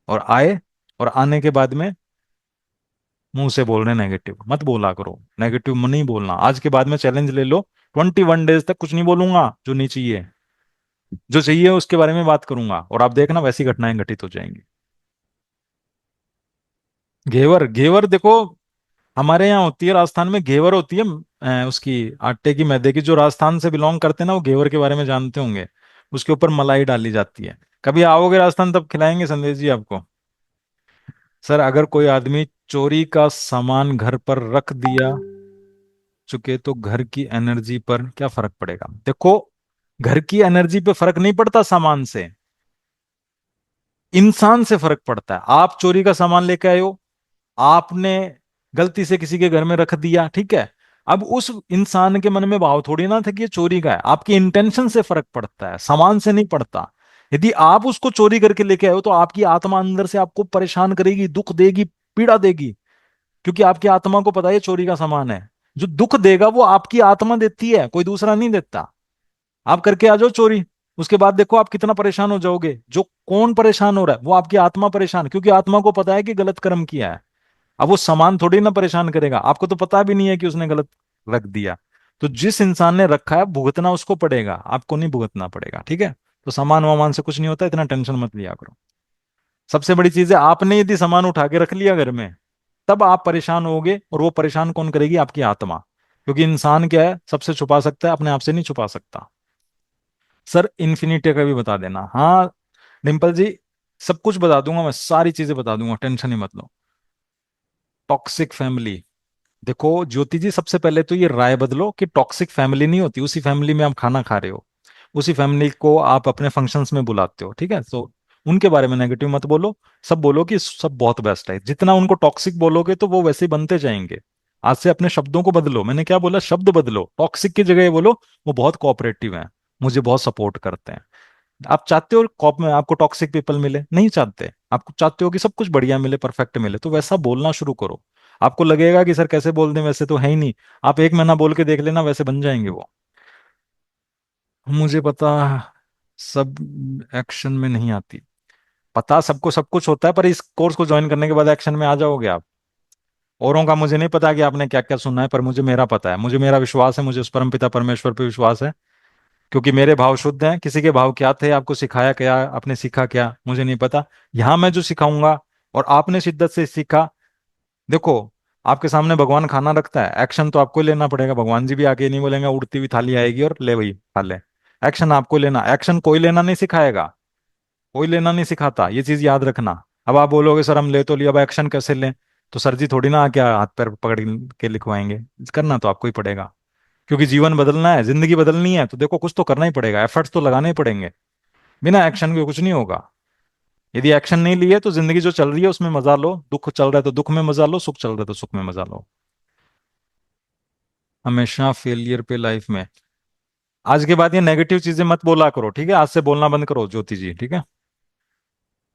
और आए, और आने के बाद में मुंह से बोल रहे नेगेटिव। मत बोला करो नेगेटिव, नहीं बोलना। आज के बाद में चैलेंज ले लो, 21 डेज तक कुछ नहीं बोलूंगा जो नहीं चाहिए, जो चाहिए उसके बारे में बात करूंगा, और आप देखना वैसी घटनाएं घटित हो जाएंगी। घेवर, घेवर देखो, हमारे यहाँ होती है राजस्थान में, घेवर होती है उसकी आटे की, मैदे की। जो राजस्थान से बिलोंग करते हैं ना वो घेवर के बारे में जानते होंगे। उसके ऊपर मलाई डाली जाती है। कभी आओगे राजस्थान तब खिलाएंगे संदेश जी आपको। सर अगर कोई आदमी चोरी का सामान घर पर रख दिया चुके तो घर की एनर्जी पर क्या फर्क पड़ेगा? देखो, घर की एनर्जी पे फर्क नहीं पड़ता सामान से, इंसान से फर्क पड़ता है। आप चोरी का सामान लेके आए हो, आपने गलती से किसी के घर में रख दिया, ठीक है। अब उस इंसान के मन में भाव थोड़ी ना था कि ये चोरी का है। आपके इंटेंशन से फर्क पड़ता है, सामान से नहीं पड़ता। यदि आप उसको चोरी करके लेके आए हो तो आपकी आत्मा अंदर से आपको परेशान करेगी, दुख देगी, पीड़ा देगी, क्योंकि आपकी आत्मा को पता है ये चोरी का सामान है। जो दुख देगा वो आपकी आत्मा देती है, कोई दूसरा नहीं देता। आप करके आ जाओ चोरी, उसके बाद देखो आप कितना परेशान हो जाओगे। जो कौन परेशान हो रहा है? वो आपकी आत्मा परेशान, क्योंकि आत्मा को पता है कि गलत कर्म किया है। अब वो सामान थोड़ी ना परेशान करेगा, आपको तो पता भी नहीं है कि उसने गलत रख दिया। तो जिस इंसान ने रखा है भुगतना उसको पड़ेगा, आपको नहीं भुगतना पड़ेगा, ठीक है। तो सामान वामान से कुछ नहीं होता, इतना टेंशन मत लिया करो। सबसे बड़ी चीज है, आपने यदि सामान उठा के रख लिया घर में, तब आप परेशान होगे, और वो परेशान कौन करेगी? आपकी आत्मा। क्योंकि इंसान क्या है, सबसे छुपा सकता है, अपने आप से नहीं छुपा सकता। सर इन्फिनिटी का भी बता देना, हाँ डिम्पल जी, सब कुछ बता दूंगा, मैं सारी चीजें बता दूंगा, टेंशन ही मत लो। टॉक्सिक फैमिली, देखो ज्योति जी, सबसे पहले तो ये राय बदलो कि टॉक्सिक फैमिली नहीं होती। उसी फैमिली में आप खाना खा रहे हो, उसी फैमिली को आप अपने फंक्शंस में बुलाते हो, ठीक है। तो उनके बारे में नेगेटिव मत बोलो, सब बोलो कि सब बहुत बेस्ट है। जितना उनको टॉक्सिक बोलोगे तो वो वैसे ही बनते जाएंगे। आज से अपने शब्दों को बदलो, मैंने क्या बोला, शब्द बदलो। टॉक्सिक की जगह ये बोलो वो बहुत कोऑपरेटिव हैं, मुझे बहुत सपोर्ट करते हैं। आप चाहते हो कॉप में आपको टॉक्सिक पीपल मिले? नहीं चाहते। आपको चाहते हो कि सब कुछ बढ़िया मिले, परफेक्ट मिले, तो वैसा बोलना शुरू करो। आपको लगेगा कि सर कैसे बोल दें, वैसे तो है ही नहीं। आप 1 महीना बोल के देख लेना, वैसे बन जाएंगे वो। मुझे पता, सब एक्शन में नहीं आती। पता सबको सब कुछ होता है, पर इस कोर्स को ज्वाइन करने के बाद एक्शन में आ जाओगे आप। औरों का मुझे नहीं पता कि आपने क्या क्या सुना है, पर मुझे मेरा पता है, मुझे मेरा विश्वास है, मुझे उस परम पिता परमेश्वर पे विश्वास है। क्योंकि मेरे भाव शुद्ध हैं। किसी के भाव क्या थे, आपको सिखाया क्या, आपने सीखा क्या, मुझे नहीं पता। यहाँ मैं जो सिखाऊंगा और आपने शिद्दत से सीखा। देखो, आपके सामने भगवान खाना रखता है, एक्शन तो आपको ही लेना पड़ेगा। भगवान जी भी आके नहीं बोलेंगे उड़ती हुई थाली आएगी और ले वही खा ले। एक्शन आपको लेना, एक्शन कोई लेना नहीं सिखाएगा, कोई लेना नहीं सिखाता, ये चीज याद रखना। अब आप बोलोगे सर हम ले तो लिया, अब एक्शन कैसे लें? तो सर जी थोड़ी ना आके हाथ पैर पकड़ के लिखवाएंगे। करना तो आपको ही पड़ेगा, क्योंकि जीवन बदलना है, जिंदगी बदलनी है, तो देखो कुछ तो करना ही पड़ेगा, एफर्ट्स तो लगाने ही पड़ेंगे। बिना एक्शन के कुछ नहीं होगा। यदि एक्शन नहीं लिए तो जिंदगी जो चल रही है उसमें मजा लो, दुख चल रहा है तो दुख में मजा लो, सुख चल रहा है तो सुख में मजा लो। हमेशा फेलियर पे लाइफ में, आज के बाद ये नेगेटिव चीजें मत बोला करो, ठीक है? आज से बोलना बंद करो ज्योति जी, ठीक है?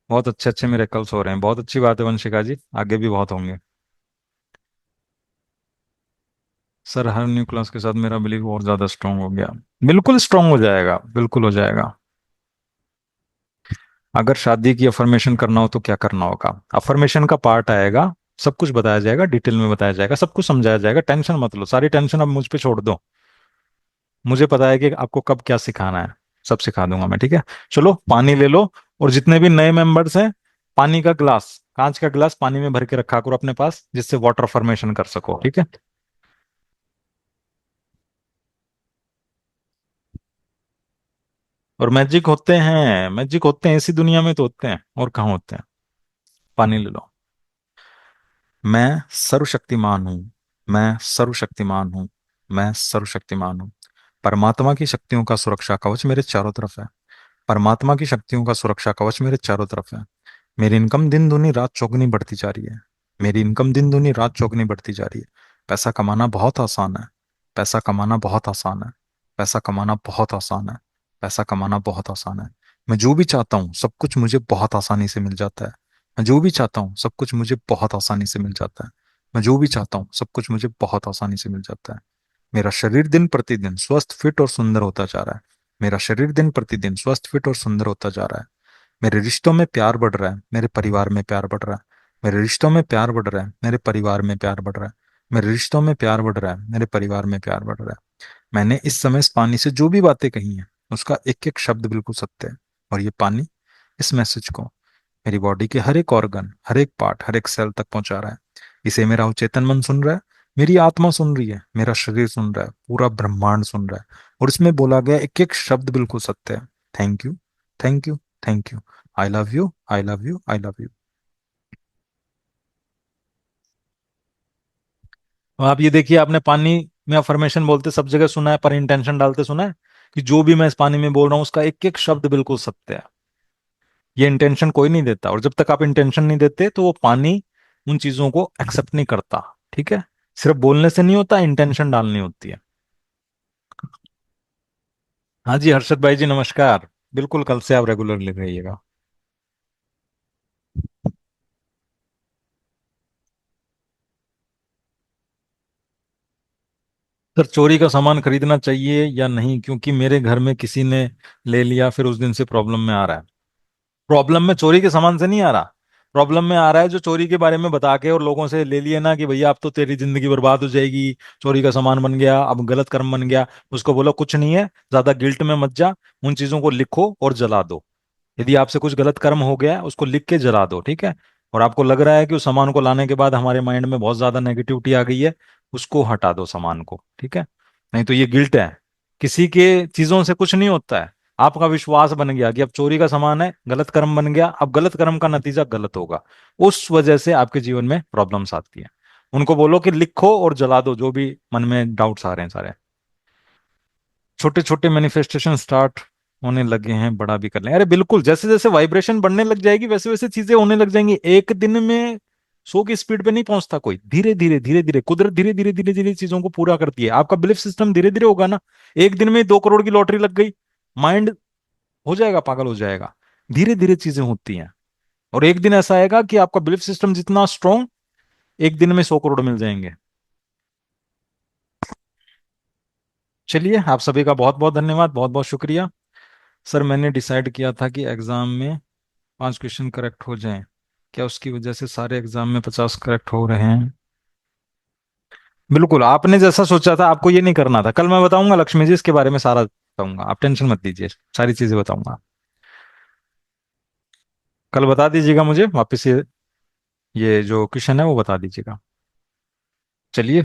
बहुत अच्छे अच्छे मेरे कल्स हो रहे हैं, बहुत अच्छी बात है वंशिका जी, आगे भी बहुत होंगे। सर हर न्यू क्लास के साथ मेरा बिलीव और ज्यादा स्ट्रांग हो गया। बिल्कुल स्ट्रांग हो जाएगा, बिल्कुल हो जाएगा। अगर शादी की अफर्मेशन करना हो तो क्या करना होगा? अफर्मेशन का पार्ट आएगा, सब कुछ बताया जाएगा, डिटेल में बताया जाएगा, सब कुछ समझाया जाएगा, टेंशन मत लो, सारी टेंशन अब मुझ पे छोड़ दो। मुझे पता है कि आपको कब क्या सिखाना है, सब सिखा दूंगा मैं, ठीक है? चलो पानी ले लो, और जितने भी नए मेंबर्स हैं, पानी का ग्लास, कांच का ग्लास पानी में भर के रखा करो अपने पास, जिससे वाटर फॉर्मेशन कर सको, ठीक है? और मैजिक होते हैं, मैजिक होते हैं, इसी दुनिया में तो होते हैं, और कहाँ होते हैं। पानी ले लो। मैं सर्वशक्तिमान हूँ, मैं सर्वशक्तिमान हूँ, मैं सर्वशक्तिमान हूँ। परमात्मा की शक्तियों का सुरक्षा कवच मेरे चारों तरफ है। परमात्मा की शक्तियों का सुरक्षा कवच मेरे चारों तरफ है। मेरी इनकम दिन दूनी रात चौगुनी बढ़ती जा रही है। मेरी इनकम दिन दूनी रात चौगुनी बढ़ती जा रही है। पैसा कमाना बहुत आसान है। पैसा कमाना बहुत आसान है। पैसा कमाना बहुत आसान है। पैसा कमाना बहुत आसान है। मैं जो भी चाहता हूँ सब कुछ मुझे बहुत आसानी से मिल जाता है। मैं जो भी चाहता हूँ सब कुछ मुझे बहुत आसानी से मिल जाता है। मैं जो भी चाहता हूँ सब कुछ मुझे बहुत आसानी से मिल जाता है। मेरा शरीर दिन प्रतिदिन स्वस्थ फिट और सुंदर होता जा रहा है। मेरा शरीर दिन प्रतिदिन स्वस्थ फिट और सुंदर होता जा रहा है। मेरे रिश्तों में प्यार बढ़ रहा है, मेरे परिवार में प्यार बढ़ रहा है। मेरे रिश्तों में प्यार बढ़ रहा है, मेरे परिवार में प्यार बढ़ रहा है। मेरे रिश्तों में प्यार बढ़ रहा है, मेरे परिवार में प्यार बढ़ रहा है। मैंने इस समय इस पानी से जो भी बातें कही हैं उसका एक एक शब्द बिल्कुल सत्य है। और ये पानी इस मैसेज को मेरी बॉडी के हर एक ऑर्गन, हर एक पार्ट, हर एक सेल तक पहुंचा रहा है। इसे मेरा अवचेतन मन सुन रहा है, मेरी आत्मा सुन रही है, मेरा शरीर सुन रहा है, पूरा ब्रह्मांड सुन रहा है। और इसमें बोला गया एक एक शब्द बिल्कुल सत्य है। Thank you, thank you, thank you. I love you, I love you, I love you. अब आप ये देखिए, आपने पानी में अफर्मेशन बोलते सब जगह सुना है, पर इंटेंशन डालते सुना है कि जो भी मैं इस पानी में बोल रहा हूँ उसका एक एक शब्द बिल्कुल सत्य है। ये इंटेंशन कोई नहीं देता, और जब तक आप इंटेंशन नहीं देते तो वो पानी उन चीजों को एक्सेप्ट नहीं करता, ठीक है? सिर्फ बोलने से नहीं होता, इंटेंशन डालनी होती है। हाँ जी हर्षद भाई जी, नमस्कार। बिल्कुल, कल से आप रेगुलर ले रहिएगा। सर चोरी का सामान खरीदना चाहिए या नहीं, क्योंकि मेरे घर में किसी ने ले लिया, फिर उस दिन से प्रॉब्लम में आ रहा है। प्रॉब्लम में चोरी के सामान से नहीं आ रहा, प्रॉब्लम में आ रहा है जो चोरी के बारे में बता के और लोगों से ले लिए ना कि भैया अब तो तेरी जिंदगी बर्बाद हो जाएगी, चोरी का सामान बन गया, अब गलत कर्म बन गया। उसको बोलो कुछ नहीं है, ज्यादा गिल्ट में मत जा, उन चीजों को लिखो और जला दो। यदि आपसे कुछ गलत कर्म हो गया है उसको लिख के जला दो, ठीक है? और आपको लग रहा है कि उस सामान को लाने के बाद हमारे माइंड में बहुत ज्यादा नेगेटिविटी आ गई है, उसको हटा दो सामान को, ठीक है? नहीं तो ये गिल्ट है। किसी के चीजों से कुछ नहीं होता है। आपका विश्वास बन गया कि अब चोरी का सामान है, गलत कर्म बन गया, अब गलत कर्म का नतीजा गलत होगा। उस वजह से आपके जीवन में प्रॉब्लम्स आती है। उनको बोलो कि लिखो और जला दो जो भी मन में डाउट्स आ रहे हैं सारे। छोटे छोटे मैनिफेस्टेशन स्टार्ट होने लगे हैं, बड़ा भी कर लें। अरे बिल्कुल, जैसे जैसे वाइब्रेशन बढ़ने लग जाएगी वैसे वैसे चीजें होने लग जाएंगी। एक दिन में 100 की स्पीड पे नहीं पहुंचता कोई, धीरे धीरे धीरे धीरे कुदरत धीरे धीरे धीरे धीरे चीजों को पूरा करती है। आपका बिलीफ सिस्टम धीरे धीरे होगा ना। एक दिन में 2 करोड़ की लॉटरी लग गई, माइंड हो जाएगा, पागल हो जाएगा। धीरे धीरे चीजें होती हैं। और एक दिन ऐसा आएगा कि आपका बिलीफ सिस्टम जितना स्ट्रांग, एक दिन में 100 करोड़ मिल जाएंगे। चलिए, आप सभी का बहुत बहुत धन्यवाद, बहुत बहुत शुक्रिया। सर मैंने डिसाइड किया था कि एग्जाम में 5 क्वेश्चन करेक्ट हो जाएं, क्या उसकी वजह से सारे एग्जाम में 50 करेक्ट हो रहे हैं? बिल्कुल, आपने जैसा सोचा था आपको ये नहीं करना था। कल मैं बताऊंगा लक्ष्मी जी इसके बारे में सारा बताऊंगा, आप टेंशन मत लीजिए, सारी चीजें बताऊंगा। कल बता दीजिएगा मुझे वापस, ये जो क्वेश्चन है वो बता दीजिएगा। चलिए।